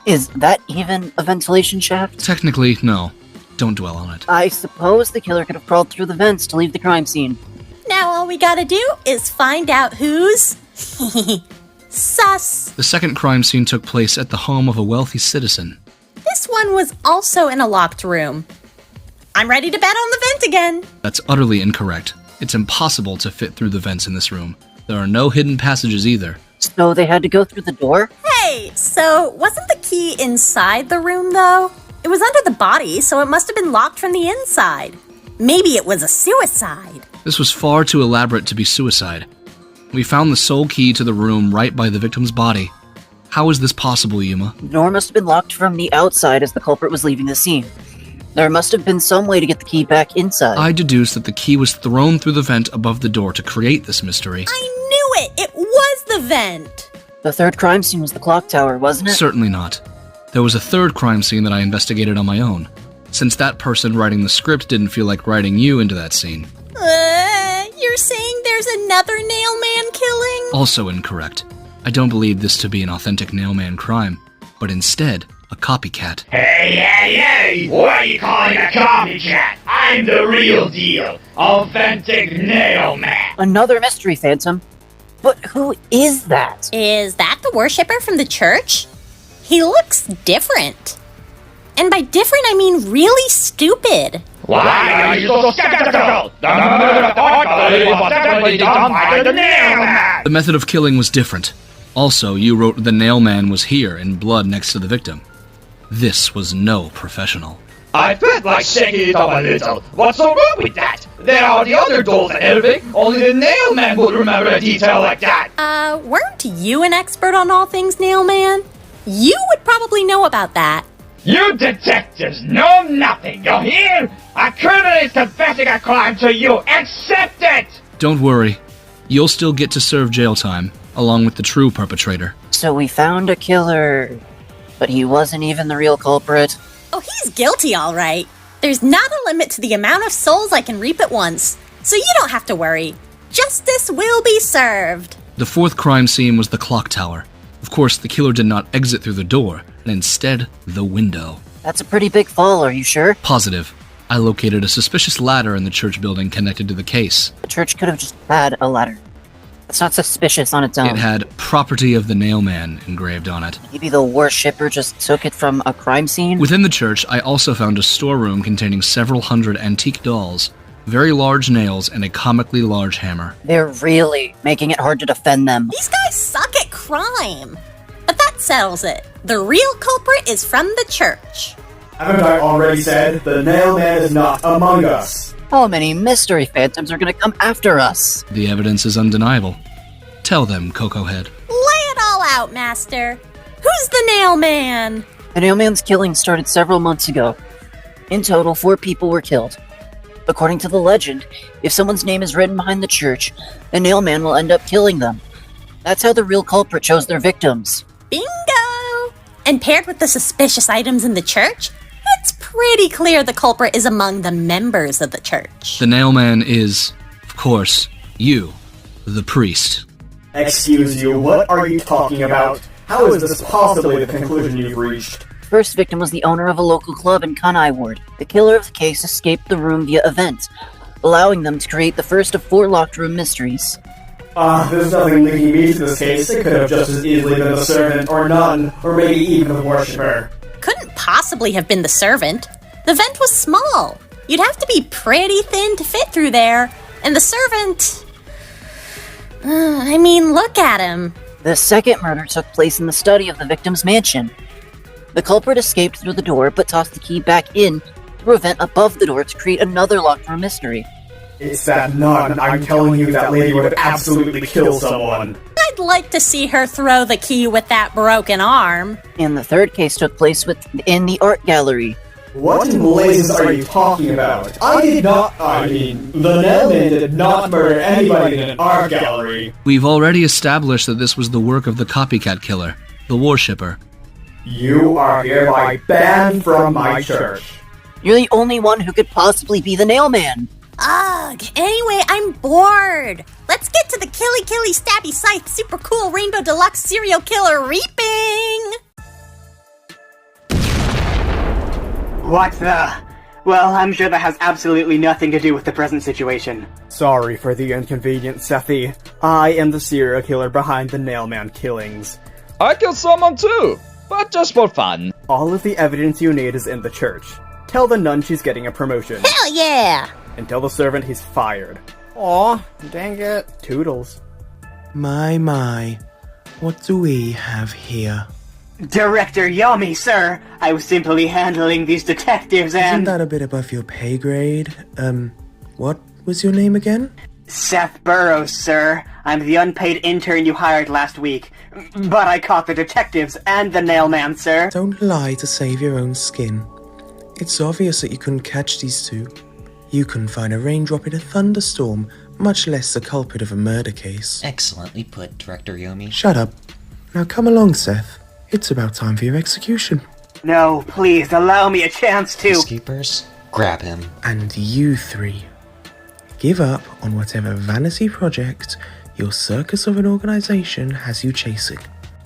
Is that even a ventilation shaft? Technically, no. Don't dwell on it. I suppose the killer could have crawled through the vents to leave the crime scene. Now all we gotta do is find out who's... sus. The second crime scene took place at the home of a wealthy citizen. This one was also in a locked room. I'm ready to bet on the vent again. That's utterly incorrect. It's impossible to fit through the vents in this room. There are no hidden passages either. So they had to go through the door? Hey, so wasn't the key inside the room, though? It was under the body, so it must have been locked from the inside. Maybe it was a suicide. This was far too elaborate to be suicide. We found the sole key to the room right by the victim's body. How is this possible, Yuma? The door must have been locked from the outside as the culprit was leaving the scene. There must have been some way to get the key back inside. I deduce that the key was thrown through the vent above the door to create this mystery. I knew it! It was the vent! The third crime scene was the clock tower, wasn't it? Certainly not. There was a third crime scene that I investigated on my own, since that person writing the script didn't feel like writing you into that scene. You're you're saying there's another Nailman killing? Also incorrect. I don't believe this to be an authentic Nailman crime, but instead, a copycat. Hey! What are you calling a copycat? I'm the real deal. Authentic Nailman. Another mystery, Phantom. But who is that? Is that the worshipper from the church? He looks different. And by different, I mean really stupid. Why are you so skeptical? The murder thought was definitely done by the Nailman. The method of killing was different. Also, you wrote the Nailman was here in blood next to the victim. This was no professional. I felt like shaking it up a little. What's so wrong with that? There are the other dolls and everything. Only the Nailman would remember a detail like that. Weren't you an expert on all things Nailman? You would probably know about that. You detectives know nothing, you hear? A criminal is confessing a crime to you. Accept it! Don't worry. You'll still get to serve jail time, along with the true perpetrator. So we found a killer, but he wasn't even the real culprit. Oh, he's guilty, all right. There's not a limit to the amount of souls I can reap at once, so you don't have to worry. Justice will be served. The fourth crime scene was the clock tower. Of course, the killer did not exit through the door, and instead, the window. That's a pretty big fall, are you sure? Positive. I located a suspicious ladder in the church building connected to the case. The church could have just had a ladder. It's not suspicious on its own. It had property of the Nailman engraved on it. Maybe the worshipper just took it from a crime scene? Within the church, I also found a storeroom containing several hundred antique dolls, very large nails, and a comically large hammer. They're really making it hard to defend them. These guys suck at crime. But that settles it. The real culprit is from the church. Haven't I already said the Nailman is not among us? How many mystery phantoms are going to come after us? The evidence is undeniable. Tell them, Kokohead. Lay it all out, Master. Who's the Nailman? The Nailman's killing started several months ago. In total, 4 people were killed. According to the legend, if someone's name is written behind the church, the Nailman will end up killing them. That's how the real culprit chose their victims. Bingo! And paired with the suspicious items in the church, it's pretty clear the culprit is among the members of the church. The Nailman is, of course, you, the priest. Excuse you, what are you talking about? How is this possibly the conclusion you've reached? First victim was the owner of a local club in Kanai Ward. The killer of the case escaped the room via event, allowing them to create the first of 4 locked room mysteries. There's nothing linking me to this case. It could have just as easily been the servant, or none, or maybe even the worshipper. Couldn't possibly have been the servant. The vent was small. You'd have to be pretty thin to fit through there. And the servant... look at him. The second murder took place in the study of the victim's mansion. The culprit escaped through the door, but tossed the key back in through a vent above the door to create another locked room mystery. It's that nun. I'm telling you, that lady would absolutely kill someone. I'd like to see her throw the key with that broken arm. And the third case took place in the art gallery. What in blazes are you talking about? the Nailman did not murder anybody in an art gallery. We've already established that this was the work of the copycat killer, the worshipper. You are hereby banned from my church. You're the only one who could possibly be the Nailman. Ugh, anyway, I'm bored. Let's get to the killy stabby scythe super cool rainbow deluxe serial killer reaping. What the? Well, I'm sure that has absolutely nothing to do with the present situation. Sorry for the inconvenience, Sethy. I am the serial killer behind the Nailman killings. I killed someone too, but just for fun. All of the evidence you need is in the church. Tell the nun she's getting a promotion. Hell yeah! And tell the servant he's fired. Aw, dang it. Toodles. My. What do we have here? Director Yomi, sir! I was simply handling these detectives and... Isn't that a bit above your pay grade? What was your name again? Seth Burroughs, sir. I'm the unpaid intern you hired last week. But I caught the detectives and the Nailman, sir. Don't lie to save your own skin. It's obvious that you couldn't catch these two. You couldn't find a raindrop in a thunderstorm, much less the culprit of a murder case. Excellently put, Director Yomi. Shut up. Now come along, Seth. It's about time for your execution. No, please, allow me a chance to... Peacekeepers, grab him. And you 3. Give up on whatever vanity project your circus of an organization has you chasing.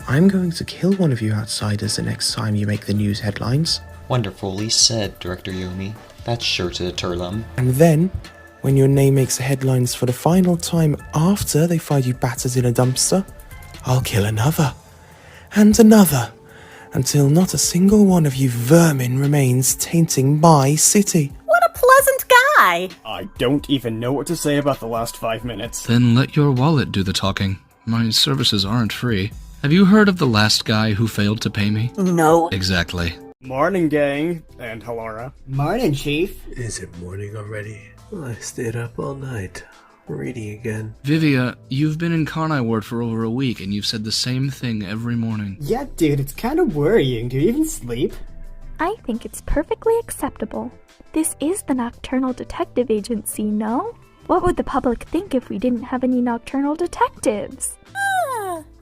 I'm going to kill one of you outsiders the next time you make the news headlines. Wonderfully said, Director Yomi. That's sure to deter them. And then, when your name makes the headlines for the final time after they find you battered in a dumpster, I'll kill another. And another. Until not a single one of you vermin remains tainting my city. What a pleasant guy! I don't even know what to say about the last 5 minutes. Then let your wallet do the talking. My services aren't free. Have you heard of the last guy who failed to pay me? No. Exactly. Morning, gang. And Halara. Morning, Chief. Is it morning already? I stayed up all night, reading again. Vivia, you've been in Kanai Ward for over a week, and you've said the same thing every morning. Yeah, dude, it's kind of worrying. Do you even sleep? I think it's perfectly acceptable. This is the Nocturnal Detective Agency, no? What would the public think if we didn't have any nocturnal detectives?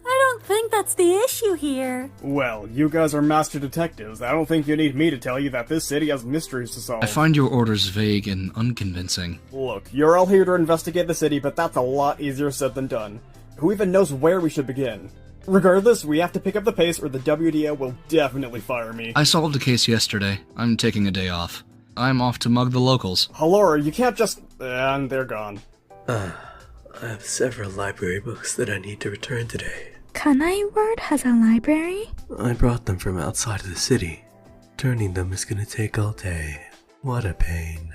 I don't think that's the issue here. Well, you guys are master detectives. I don't think you need me to tell you that this city has mysteries to solve. I find your orders vague and unconvincing. Look, you're all here to investigate the city, but that's a lot easier said than done. Who even knows where we should begin? Regardless, we have to pick up the pace or the WDO will definitely fire me. I solved a case yesterday. I'm taking a day off. I'm off to mug the locals. Halara, you can't just... And they're gone. I have several library books that I need to return today. Kanai Ward has a library? I brought them from outside of the city. Turning them is gonna take all day. What a pain.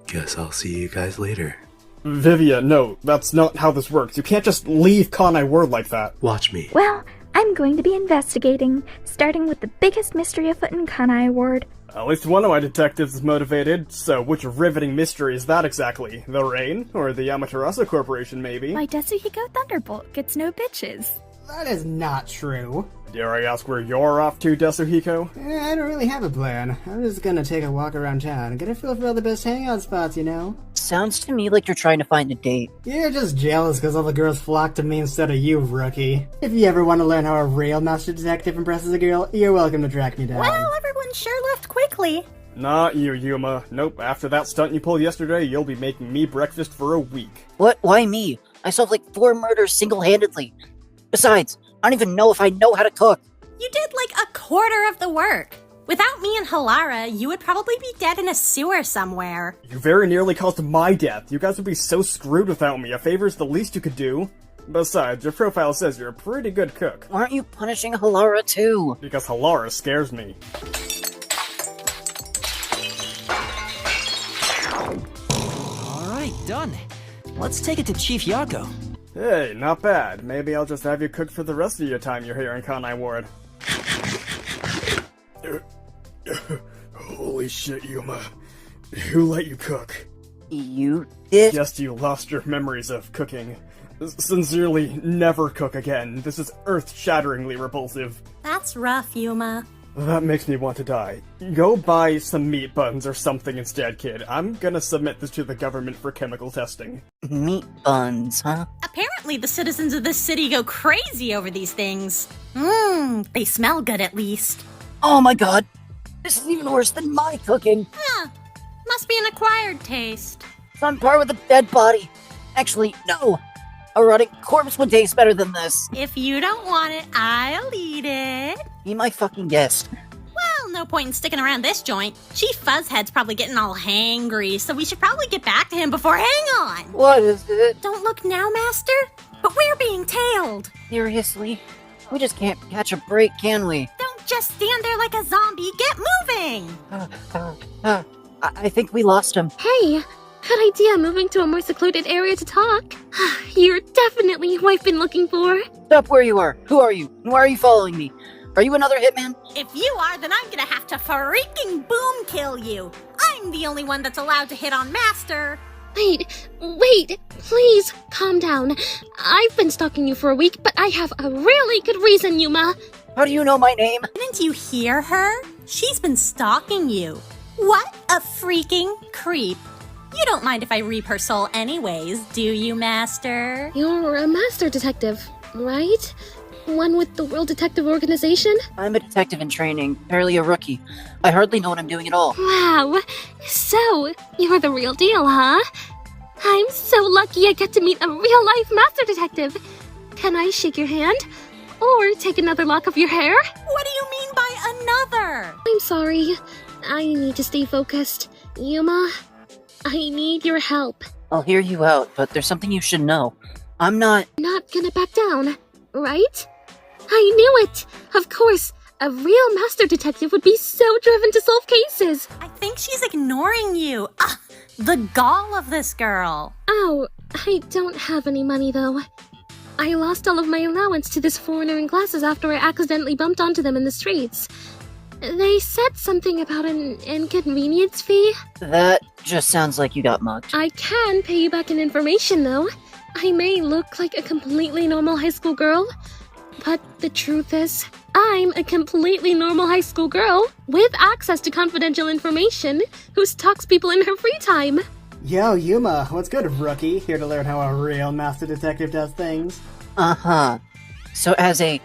Guess I'll see you guys later. Vivia, no, that's not how this works. You can't just leave Kanai Ward like that. Watch me. Well, I'm going to be investigating, starting with the biggest mystery afoot in Kanai Ward. At least one of my detectives is motivated, so which riveting mystery is that exactly? The Rain? Or the Amaterasu Corporation, maybe? My Desuhiko Thunderbolt gets no bitches. That is not true. Dare I ask where you're off to, Desuhiko? I don't really have a plan. I'm just gonna take a walk around town and get a feel for all the best hangout spots, you know? Sounds to me like you're trying to find a date. You're just jealous because all the girls flock to me instead of you, rookie. If you ever want to learn how a real master detective impresses a girl, you're welcome to track me down. Well, everyone sure left quickly. Not you, Yuma. Nope, after that stunt you pulled yesterday, you'll be making me breakfast for a week. What? Why me? I solved like 4 murders single-handedly. Besides, I don't even know if I know how to cook. You did like a quarter of the work. Without me and Halara, you would probably be dead in a sewer somewhere. You very nearly caused my death. You guys would be so screwed without me. A favor's the least you could do. Besides, your profile says you're a pretty good cook. Why aren't you punishing Halara too? Because Halara scares me. Alright, done. Let's take it to Chief Yakou. Hey, not bad. Maybe I'll just have you cook for the rest of your time you're here in Kanai Ward. Holy shit, Yuma. Who let you cook? You did? Guess you lost your memories of cooking. Sincerely, never cook again. This is earth-shatteringly repulsive. That's rough, Yuma. That makes me want to die. Go buy some meat buns or something instead, kid. I'm gonna submit this to the government for chemical testing. Meat buns, huh? Apparently the citizens of this city go crazy over these things. They smell good at least. Oh my god! This is even worse than my cooking! Must be an acquired taste. It's on par with a dead body. Actually, no! A rotting corpse would taste better than this. If you don't want it, I'll eat it. Be my fucking guest. Well, no point in sticking around this joint. Chief Fuzzhead's probably getting all hangry, so we should probably get back to him before hang on. What is it? Don't look now, Master. But we're being tailed. Seriously? We just can't catch a break, can we? Don't just stand there like a zombie. Get moving. I think we lost him. Hey, good idea moving to a more secluded area to talk. You're definitely who I've been looking for. Stop where you are. Who are you? And why are you following me? Are you another hitman? If you are, then I'm gonna have to freaking boom kill you. I'm the only one that's allowed to hit on Master. Wait, please, calm down. I've been stalking you for a week, but I have a really good reason, Yuma. How do you know my name? Didn't you hear her? She's been stalking you. What a freaking creep. You don't mind if I reap her soul anyways, do you, Master? You're a master detective, right? One with the World Detective Organization? I'm a detective in training, barely a rookie. I hardly know what I'm doing at all. Wow, so you're the real deal, huh? I'm so lucky I get to meet a real-life master detective. Can I shake your hand? Or take another lock of your hair? What do you mean by another? I'm sorry. I need to stay focused. Yuma, I need your help. I'll hear you out, but there's something you should know. I'm not gonna back down, right? I knew it! Of course, a real master detective would be so driven to solve cases. I think she's ignoring you. The gall of this girl. Oh, I don't have any money though. I lost all of my allowance to this foreigner in classes after I accidentally bumped onto them in the streets. They said something about an inconvenience fee. That just sounds like you got mugged. I can pay you back in information though. I may look like a completely normal high school girl, but the truth is, I'm a completely normal high school girl with access to confidential information who stalks people in her free time. Yo, Yuma, what's good, rookie? Here to learn how a real master detective does things? Uh-huh. So as a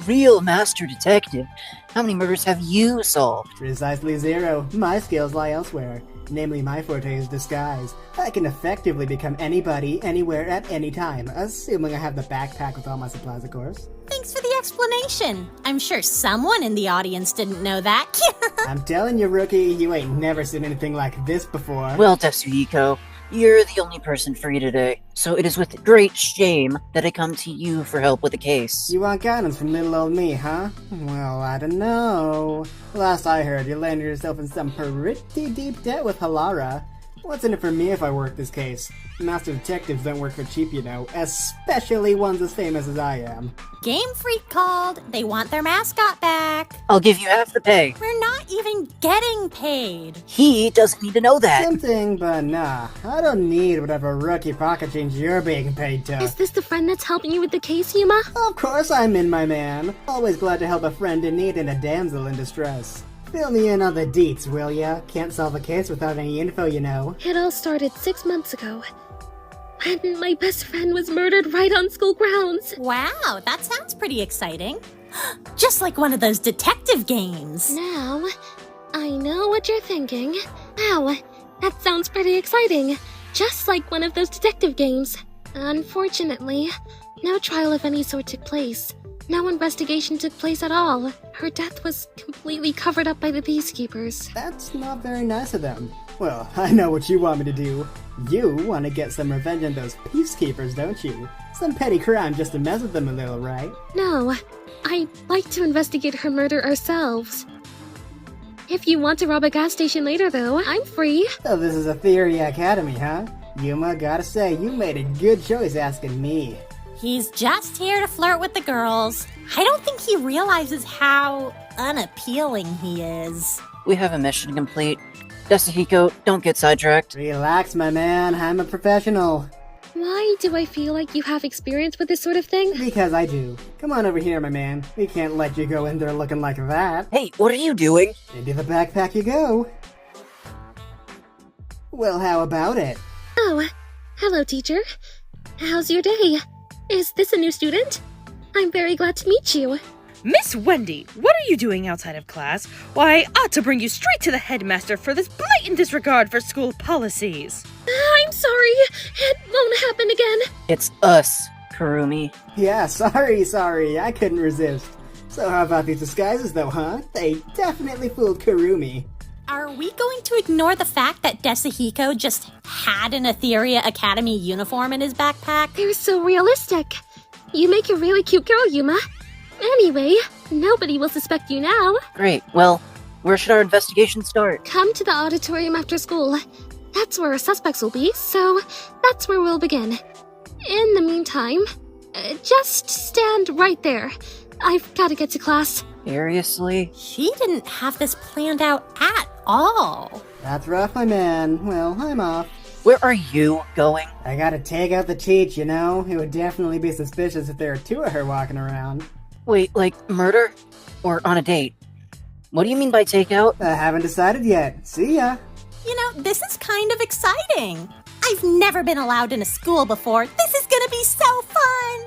real master detective, how many murders have you solved? Precisely 0. My skills lie elsewhere. Namely, my forte is disguise. I can effectively become anybody, anywhere, at any time, assuming I have the backpack with all my supplies, of course. Thanks for the explanation. I'm sure someone in the audience didn't know that. I'm telling you, rookie, you ain't never seen anything like this before. Well, Desuhiko, you're the only person free today, so it is with great shame that I come to you for help with the case. You want guidance from little old me, huh? Well, I don't know. Last I heard, you landed yourself in some pretty deep debt with Halara. What's in it for me if I work this case? Master detectives don't work for cheap, you know, especially ones as famous as I am. Game Freak called. They want their mascot back. I'll give you half the pay. We're not even getting paid. He doesn't need to know that. Tempting, but nah. I don't need whatever rookie pocket change you're being paid to. Is this the friend that's helping you with the case, Yuma? Of course I'm in, my man. Always glad to help a friend in need and a damsel in distress. Fill me in on the deets, will ya? Can't solve a case without any info, you know. It all started 6 months ago, when my best friend was murdered right on school grounds. Wow, that sounds pretty exciting. Just like one of those detective games. Now, I know what you're thinking. Wow, that sounds pretty exciting. Just like one of those detective games. Unfortunately, no trial of any sort took place. No investigation took place at all. Her death was completely covered up by the Peacekeepers. That's not very nice of them. Well, I know what you want me to do. You want to get some revenge on those Peacekeepers, don't you? Some petty crime just to mess with them a little, right? No, I'd like to investigate her murder ourselves. If you want to rob a gas station later, though, I'm free. So this is a theory academy, huh? Yuma, gotta say, you made a good choice asking me. He's just here to flirt with the girls. I don't think he realizes how unappealing he is. We have a mission complete. Desuhiko, don't get sidetracked. Relax, my man. I'm a professional. Why do I feel like you have experience with this sort of thing? Because I do. Come on over here, my man. We can't let you go in there looking like that. Hey, what are you doing? Into the backpack you go. Well, how about it? Oh, hello, teacher. How's your day? Is this a new student? I'm very glad to meet you. Miss Wendy, what are you doing outside of class? Why, I ought to bring you straight to the headmaster for this blatant disregard for school policies. I'm sorry. It won't happen again. It's us, Kurumi. Yeah, sorry. I couldn't resist. So how about these disguises, though, huh? They definitely fooled Kurumi. Are we going to ignore the fact that Desuhiko just had an Etheria Academy uniform in his backpack? They're so realistic. You make a really cute girl, Yuma. Anyway, nobody will suspect you now. Great. Well, where should our investigation start? Come to the auditorium after school. That's where our suspects will be, so that's where we'll begin. In the meantime, just stand right there. I've got to get to class. Seriously? She didn't have this planned out at all. That's rough, my man. Well, I'm off. Where are you going? I gotta take out the cheat, you know? It would definitely be suspicious if there were 2 of her walking around. Wait, like murder? Or on a date? What do you mean by takeout? I haven't decided yet. See ya. You know, this is kind of exciting. I've never been allowed in a school before. This is gonna be so fun.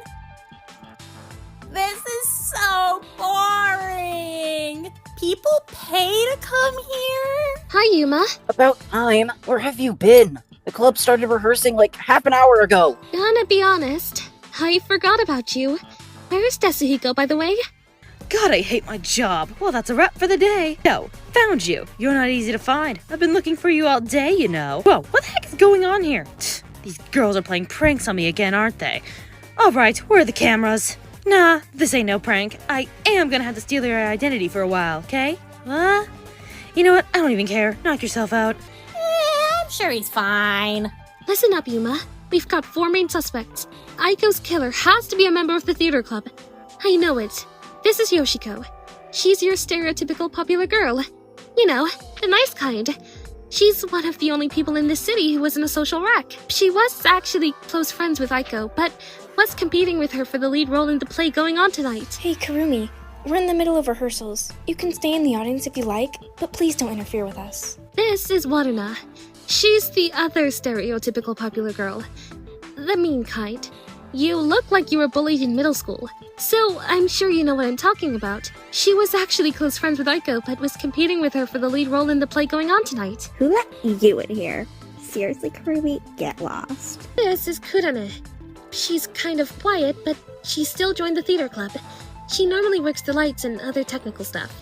This is so boring. People pay to come here? Hi, Yuma. About time. Where have you been? The club started rehearsing like half an hour ago. Gonna be honest, I forgot about you. Where's Desuhiko, by the way? God, I hate my job. Well, that's a wrap for the day. No, found you. You're not easy to find. I've been looking for you all day, you know. Whoa, what the heck is going on here? These girls are playing pranks on me again, aren't they? Alright, where are the cameras? Nah, this ain't no prank. I am gonna have to steal your identity for a while, okay? Huh? You know what? I don't even care. Knock yourself out. I'm sure he's fine. Listen up, Yuma. We've got 4 main suspects. Aiko's killer has to be a member of the theater club. I know it. This is Yoshiko. She's your stereotypical popular girl. You know, the nice kind. She's one of the only people in this city who wasn't a social wreck. She was actually close friends with Aiko, but was competing with her for the lead role in the play going on tonight. Hey, Kurumi. We're in the middle of rehearsals. You can stay in the audience if you like, but please don't interfere with us. This is Waruna. She's the other stereotypical popular girl. The mean kind. You look like you were bullied in middle school, so I'm sure you know what I'm talking about. She was actually close friends with Aiko, but was competing with her for the lead role in the play going on tonight. Who let you in here? Seriously, Kurumi, get lost. This is Kurane. She's kind of quiet, but she still joined the theater club. She normally works the lights and other technical stuff.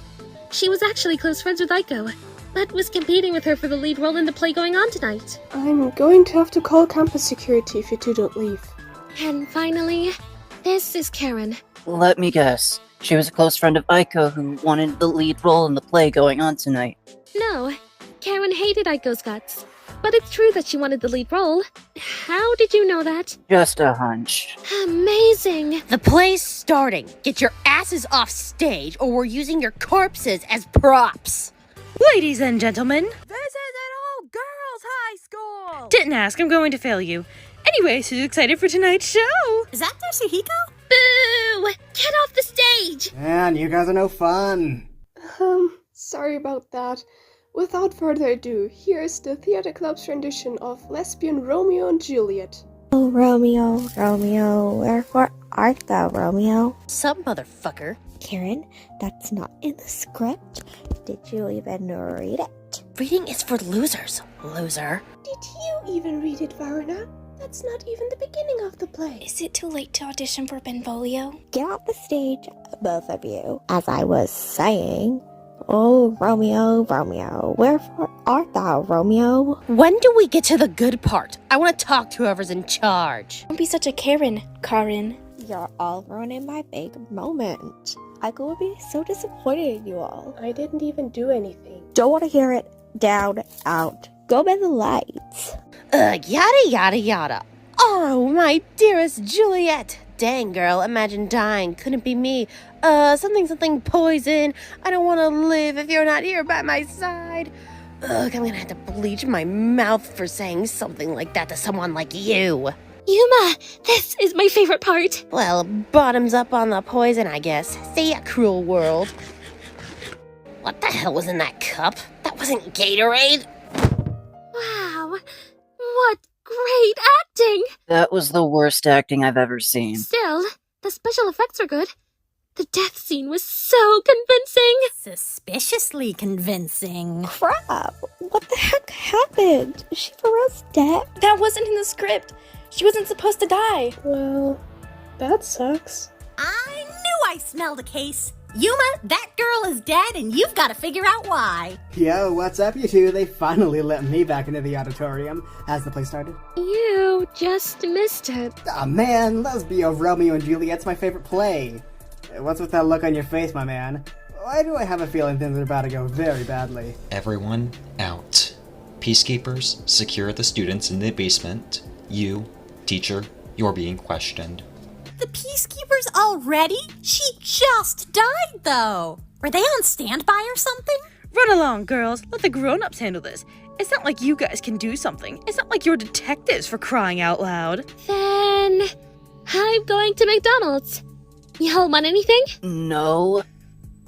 She was actually close friends with Aiko, but was competing with her for the lead role in the play going on tonight. I'm going to have to call campus security if you two don't leave. And finally, this is Karen. Let me guess. She was a close friend of Aiko who wanted the lead role in the play going on tonight. No, Karen hated Aiko's guts. But it's true that she wanted the lead role. How did you know that? Just a hunch. Amazing! The play's starting. Get your asses off stage, or we're using your corpses as props. Ladies and gentlemen, This is an all-girls high school! didn't ask, I'm going to fail you. Anyways, who's excited for tonight's show? Is that Desuhiko? Boo! Get off the stage! Man, you guys are no fun. Sorry about that. Without further ado, here's the theater club's rendition of Lesbian Romeo and Juliet. Oh, Romeo, Romeo, wherefore art thou, Romeo? Some motherfucker. Karen, that's not in the script. Did you even read it? Reading is for losers, loser. Did you even read it, Varuna? That's not even the beginning of the play. Is it too late to audition for Benvolio? Get off the stage, both of you. As I was saying, oh, Romeo, Romeo, wherefore art thou, Romeo? When do we get to the good part? I want to talk to whoever's in charge. Don't be such a Karen, Karin. You're all ruining my big moment. I will be so disappointed in you all. I didn't even do anything. Don't want to hear it. Down, out. Go by the lights. Yada yada yada. Oh, my dearest Juliet. Dang, girl, imagine dying. Couldn't be me. Something poison. I don't want to live if you're not here by my side. Ugh, I'm gonna have to bleach my mouth for saying something like that to someone like you. Yuma, this is my favorite part. Well, bottoms up on the poison, I guess. See ya, cruel world. What the hell was in that cup? That wasn't Gatorade. Wow, what great acting! That was the worst acting I've ever seen. Still, the special effects were good. The death scene was so convincing. Suspiciously convincing. Crap! What the heck happened? Is she for us dead? That wasn't in the script. She wasn't supposed to die. Well, that sucks. I knew I smelled a case. Yuma, that girl is dead and you've got to figure out why. Yo, what's up, you two? They finally let me back into the auditorium. Has the play started? You just missed it. Ah, man, Lesbio Romeo and Juliet's my favorite play. What's with that look on your face, my man? Why do I have a feeling things are about to go very badly? Everyone out. Peacekeepers, secure the students in the basement. You, teacher, you're being questioned. The Peacekeepers already? She just died, though. Were they on standby or something? Run along, girls. Let the grown-ups handle this. It's not like you guys can do something. It's not like you're detectives, for crying out loud. Then I'm going to McDonald's. Y'all want anything? No.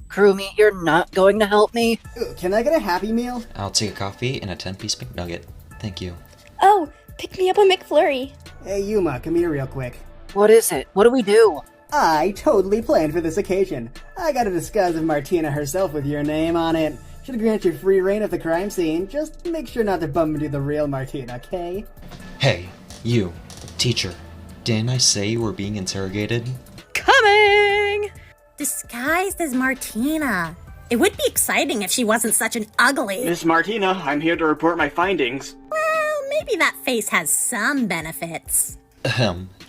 Kurumi, you're not going to help me? Can I get a Happy Meal? I'll take a coffee and a 10-piece McNugget. Thank you. Oh, pick me up a McFlurry. Hey, Yuma, come here real quick. What is it? What do we do? I totally planned for this occasion. I got a disguise of Martina herself with your name on it. Should grant you free reign at the crime scene. Just make sure not to bump into the real Martina, okay? Hey, you, teacher. Didn't I say you were being interrogated? Coming! Disguised as Martina. It would be exciting if she wasn't such an ugly... Miss Martina, I'm here to report my findings. Well, maybe that face has some benefits.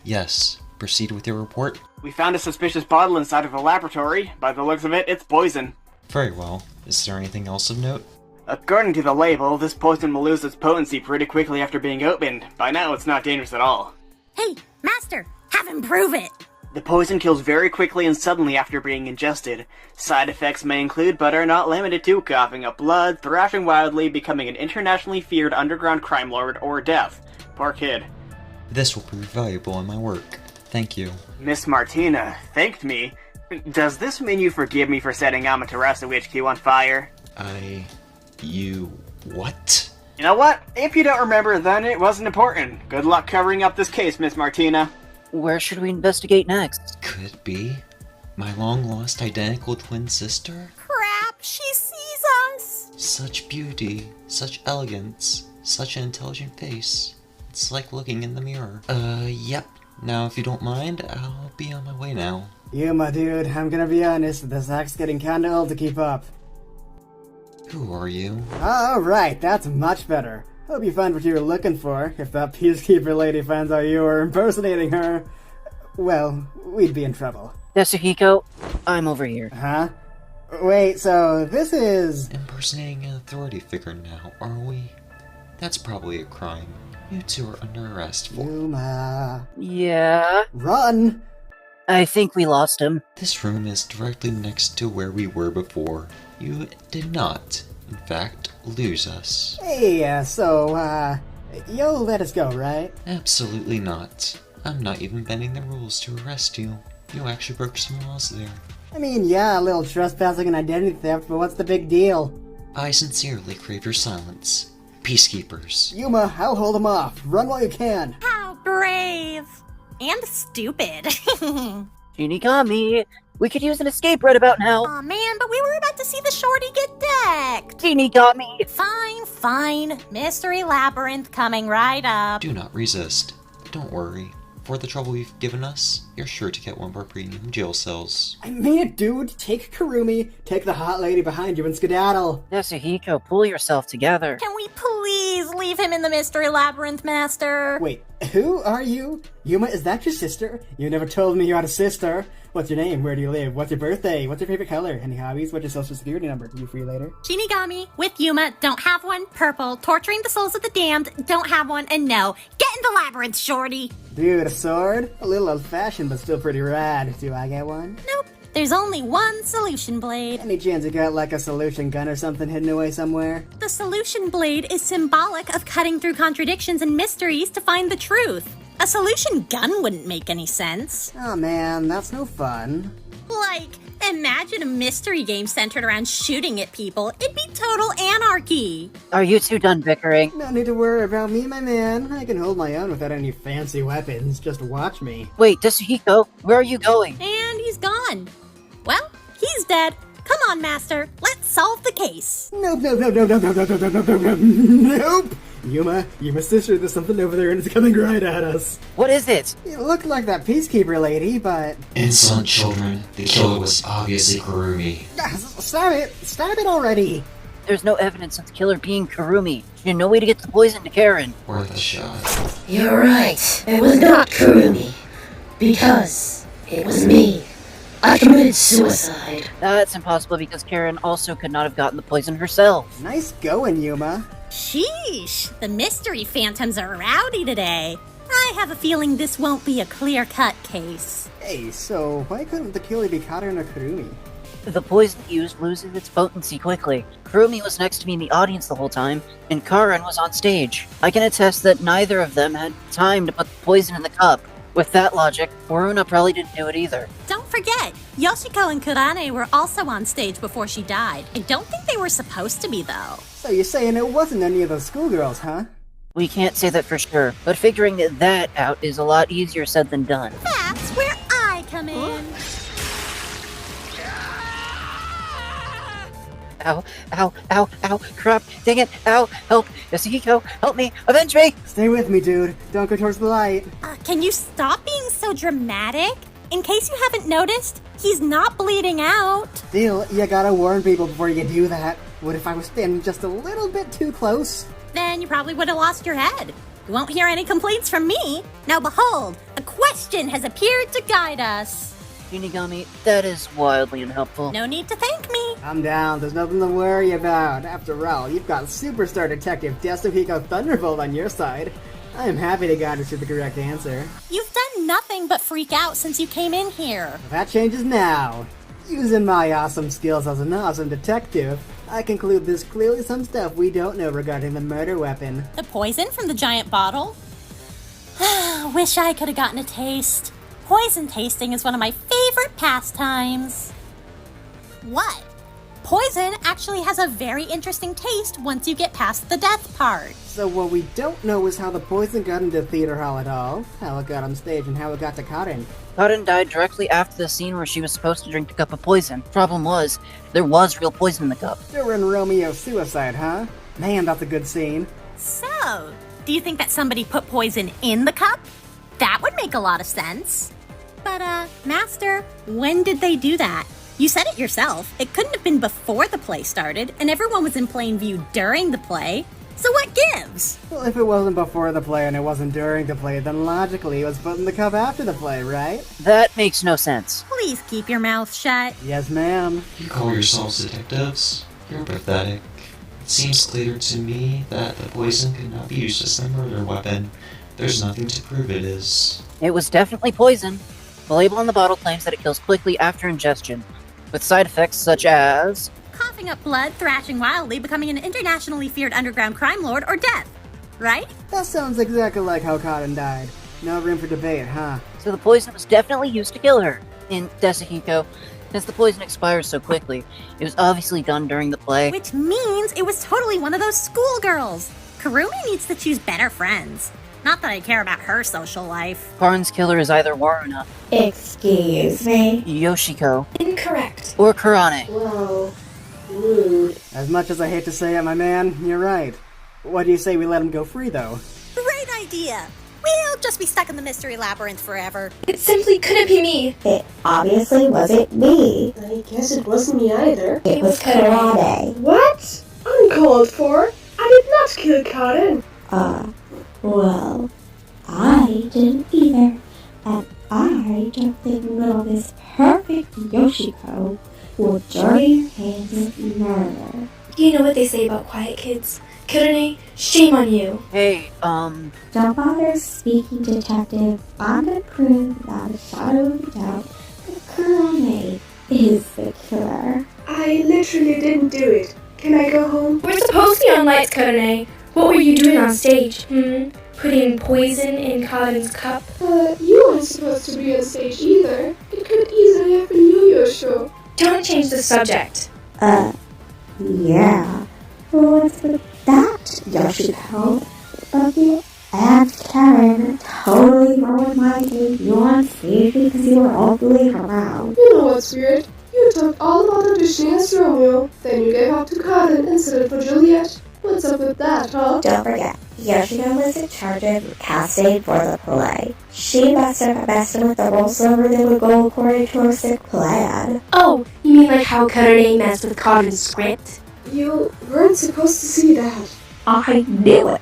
Yes. Proceed with your report. We found a suspicious bottle inside of a laboratory. By the looks of it, it's poison. Very well. Is there anything else of note? According to the label, this poison will lose its potency pretty quickly after being opened. By now, it's not dangerous at all. Hey, Master, have him prove it! The poison kills very quickly and suddenly after being ingested. Side effects may include, but are not limited to, coughing up blood, thrashing wildly, becoming an internationally feared underground crime lord, or death. Poor kid. This will prove valuable in my work. Thank you. Miss Martina thanked me? Does this mean you forgive me for setting Amaterasu HQ on fire? What? You know what? If you don't remember, then it wasn't important. Good luck covering up this case, Miss Martina. Where should we investigate next? Could be my long-lost identical twin sister? Crap, she sees us! Such beauty, such elegance, such an intelligent face. It's like looking in the mirror. Yep. Now, if you don't mind, I'll be on my way now. Yuma, dude, I'm gonna be honest, this act's getting kinda old to keep up. Who are you? Alright, that's much better. Hope you find what you were looking for. If that Peacekeeper lady finds out you were impersonating her, well, we'd be in trouble. Desuhiko, I'm over here. Huh? Wait, so this is... Impersonating an authority figure now, are we? That's probably a crime. You two are under arrest for... Yuma... Yeah? Run! I think we lost him. This room is directly next to where we were before. You did not, in fact, lose us. Hey, you'll let us go, right? Absolutely not. I'm not even bending the rules to arrest you. You actually broke some laws there. I mean, yeah, a little trespassing and identity theft, but what's the big deal? I sincerely crave your silence. Peacekeepers. Yuma, I'll hold them off. Run while you can. How brave! And stupid. Shinigami, we could use an escape right about now. Aw man, but we were about to see the shorty get decked. Shinigami. Fine. Mystery Labyrinth coming right up. Do not resist. Don't worry. For the trouble you've given us, you're sure to get one of our premium jail cells. I mean it, dude. Take Kurumi, take the hot lady behind you, and skedaddle. Desuhiko, pull yourself together. Can we please leave him in the Mystery Labyrinth, Master? Wait, who are you? Yuma, is that your sister? You never told me you had a sister. What's your name? Where do you live? What's your birthday? What's your favorite color? Any hobbies? What's your social security number? Can you free later? Shinigami, with Yuma, don't have one. Purple, torturing the souls of the damned, don't have one. And no, get in the labyrinth, shorty. Dude, a sword? A little old-fashioned, but still pretty rad. Do I get one? Nope. There's only one solution blade. Any chance you got like a solution gun or something hidden away somewhere? The solution blade is symbolic of cutting through contradictions and mysteries to find the truth. A solution gun wouldn't make any sense. Oh man, that's no fun. Like, imagine a mystery game centered around shooting at people. It'd be total anarchy. Are you two done bickering? No need to worry about me, my man. I can hold my own without any fancy weapons. Just watch me. Wait, Desuhiko, where are you going? And he's gone. Well, he's dead. Come on, Master. Let's solve the case. Nope. Yuma's sister, there's something over there and it's coming right at us. What is it? It looked like that Peacekeeper lady, but... Insolent children, the killer was obviously Kurumi. Stop it already. There's no evidence of the killer being Kurumi. There's no way to get the poison to Karen. Worth a shot. You're right. It was not Kurumi. Because it was me. I committed suicide. That's impossible because Karen also could not have gotten the poison herself. Nice going, Yuma. Sheesh, the mystery phantoms are rowdy today. I have a feeling this won't be a clear-cut case. Hey, so why couldn't the killer be Karen or Kurumi? The poison used loses its potency quickly. Kurumi was next to me in the audience the whole time, and Karen was on stage. I can attest that neither of them had time to put the poison in the cup. With that logic, Waruna probably didn't do it either. Don't forget, Yoshiko and Kurane were also on stage before she died. I don't think they were supposed to be, though. So you're saying it wasn't any of those schoolgirls, huh? We can't say that for sure, but figuring that out is a lot easier said than done. That's where I come in. Ow, ow, ow, ow, crap, dang it, ow, help, Desuhiko, help me, avenge me! Stay with me, dude. Don't go towards the light. Can you stop being so dramatic? In case you haven't noticed, he's not bleeding out. Still, you gotta warn people before you do that. What if I was standing just a little bit too close? Then you probably would have lost your head. You won't hear any complaints from me. Now behold, a question has appeared to guide us. Shinigami, that is wildly unhelpful. No need to thank me. Calm down, there's nothing to worry about. After all, you've got Superstar Detective Desuhiko Thunderbolt on your side. I am happy to guide you to the correct answer. You've done nothing but freak out since you came in here. That changes now. Using my awesome skills as an awesome detective, I conclude there's clearly some stuff we don't know regarding the murder weapon. The poison from the giant bottle? Wish I could have gotten a taste. Poison tasting is one of my favorite pastimes. What? Poison actually has a very interesting taste once you get past the death part. So what we don't know is how the poison got into Theater Hall at all, how it got on stage, and how it got to Cotton. Cotton died directly after the scene where she was supposed to drink a cup of poison. Problem was, there was real poison in the cup. During Romeo's suicide, huh? Man, that's a good scene. So, do you think that somebody put poison in the cup? That would make a lot of sense. But, Master, when did they do that? You said it yourself. It couldn't have been before the play started, and everyone was in plain view during the play. So what gives? Well, if it wasn't before the play and it wasn't during the play, then logically it was put in the cup after the play, right? That makes no sense. Please keep your mouth shut. Yes, ma'am. You call yourselves detectives? You're pathetic. It seems clear to me that the poison could not be used as a murder weapon. There's nothing to prove it is. It was definitely poison. The label on the bottle claims that it kills quickly after ingestion, with side effects such as coughing up blood, thrashing wildly, becoming an internationally feared underground crime lord, or death. Right? That sounds exactly like how Cotton died. No room for debate, huh? So the poison was definitely used to kill her. In Desuhiko, since the poison expires so quickly, it was obviously done during the play. Which means it was totally one of those schoolgirls. Kurumi needs to choose better friends. Not that I care about her social life. Karen's killer is either Waruna. Excuse me? Yoshiko. Incorrect. Or Kurane. Whoa. Rude. As much as I hate to say it, my man, you're right. What do you say we let him go free, though? Great idea! We'll just be stuck in the mystery labyrinth forever. It simply couldn't be me. It obviously wasn't me. I guess it wasn't me either. It was Kurane. What? Uncalled for? I did not kill Karen. Well, I didn't either. And I don't think little Miss Perfect Yoshiko will join your hands in murder. You know what they say about quiet kids. Kurane, shame on you. Hey, Don't bother speaking, detective. I'm gonna prove without a shadow of a doubt that Kurane is the killer. I literally didn't do it. Can I go home? We're supposed to be on lights, Kurane. What were you doing on stage? Putting poison in Karen's cup? You weren't supposed to be on stage either. It could easily have been you, your show. Don't change the subject. Yeah. What's with that, Yoshiko? But you and Karen totally ruined my debut on stage because you were ugly around. You know what's weird? You talked all about auditioning as Romeo, then you gave up to Karen and settled for Juliet. What's up with that, huh? Don't forget, Yoshiko was in charge of casting for the play. She must have messed with the roles so everything would go according to her sick plan. Oh, you mean like how Kurane messed with Karen's script? You weren't supposed to see that. I knew it.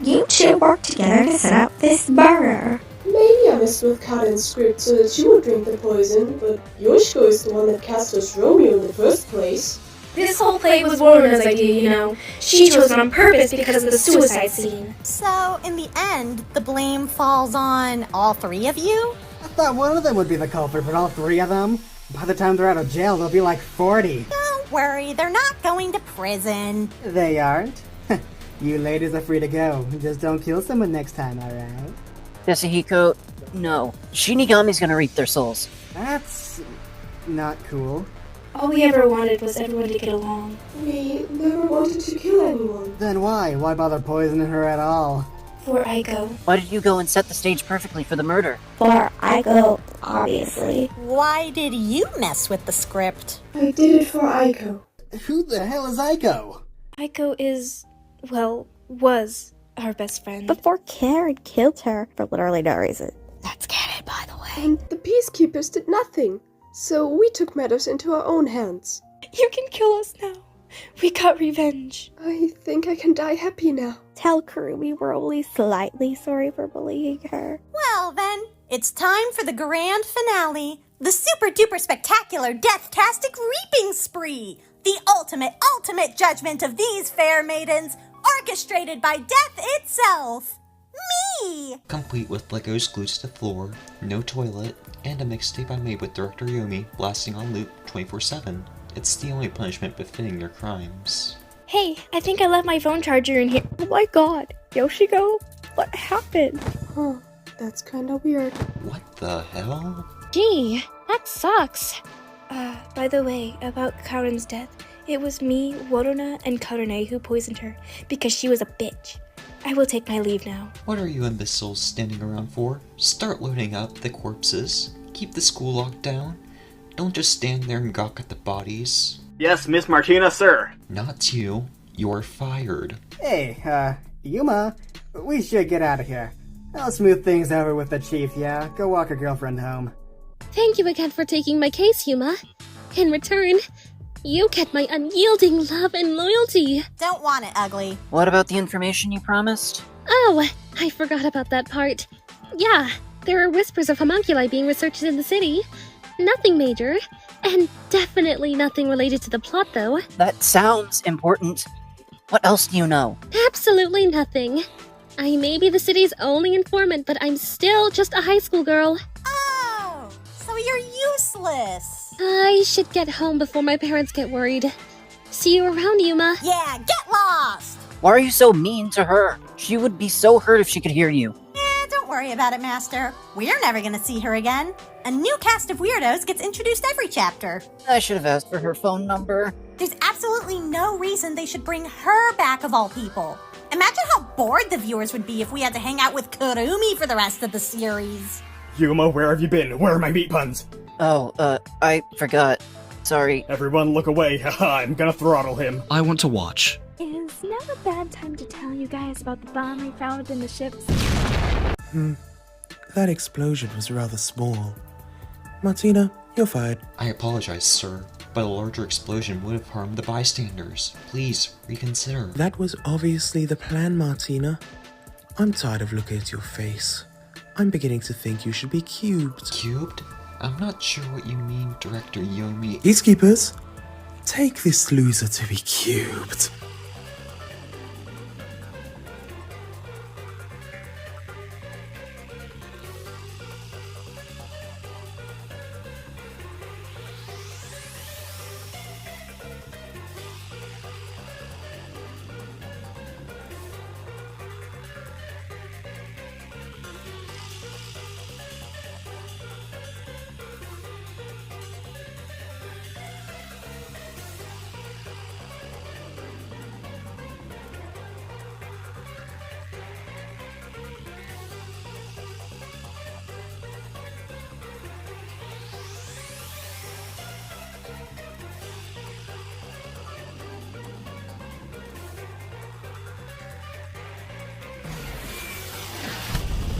You two worked together to set up this murder. Maybe I messed with Karen's script so that she would drink the poison, but Yoshiko is the one that cast us Romeo in the first place. This whole play was Waruna's idea, you know. She chose it on purpose because of the suicide scene. So, in the end, the blame falls on all three of you? I thought one of them would be the culprit, but all three of them? By the time they're out of jail, they'll be like 40. Don't worry, they're not going to prison. They aren't? You ladies are free to go. Just don't kill someone next time, alright? Desuhiko, no. Shinigami's gonna reap their souls. That's not cool. All we ever wanted was everyone to get along. We never wanted to kill anyone. Then why? Why bother poisoning her at all? For Aiko. Why did you go and set the stage perfectly for the murder? For Aiko, obviously. Why did you mess with the script? I did it for Aiko. Who the hell is Yakou? Yakou is, well, was our best friend. Before Karen killed her for literally no reason. That's canon, by the way. And the Peacekeepers did nothing, so we took matters into our own hands. You can kill us now. We got revenge. I think I can die happy now. Tell Kurumi we're only slightly sorry for bullying her. Well then, it's time for the grand finale. The super duper spectacular death-tastic reaping spree. The ultimate judgment of these fair maidens, orchestrated by death itself. Me! Complete with Legos glued to the floor, no toilet, and a mixtape I made with director Yomi blasting on loop 24/7. It's the only punishment befitting your crimes. Hey, I think I left my phone charger in here. Oh my god, Yoshiko? What happened? Huh, that's kinda weird. What the hell? Gee, that sucks. By the way, about Karen's death, it was me, Worona, and Kurane who poisoned her because she was a bitch. I will take my leave now. What are you imbeciles standing around for? Start loading up the corpses. Keep the school locked down. Don't just stand there and gawk at the bodies. Yes, Miss Martina, sir. Not you. You're fired. Hey, Yuma, we should get out of here. I'll smooth things over with the chief, yeah? Go walk your girlfriend home. Thank you again for taking my case, Yuma. In return, you get my unyielding love and loyalty. Don't want it, ugly. What about the information you promised? Oh, I forgot about that part. Yeah, there are whispers of homunculi being researched in the city. Nothing major, and definitely nothing related to the plot, though. That sounds important. What else do you know? Absolutely nothing. I may be the city's only informant, but I'm still just a high school girl. Oh, so you're useless. I should get home before my parents get worried. See you around, Yuma. Yeah, get lost. Why are you so mean to her? She would be so hurt if she could hear you. Don't worry about it, Master. We're never gonna see her again. A new cast of weirdos gets introduced every chapter. I should have asked for her phone number. There's absolutely no reason they should bring her back of all people. Imagine how bored the viewers would be if we had to hang out with Kurumi for the rest of the series. Yuma, where have you been? Where are my meat puns? Oh, I forgot. Sorry. Everyone look away. Haha, I'm gonna throttle him. I want to watch. Is now a bad time to tell you guys about the bomb we found in the ships? That explosion was rather small. Martina, you're fired. I apologize, sir, but a larger explosion would have harmed the bystanders. Please, reconsider. That was obviously the plan, Martina. I'm tired of looking at your face. I'm beginning to think you should be cubed. Cubed? I'm not sure what you mean, Director Yomi. Peacekeepers, take this loser to be cubed.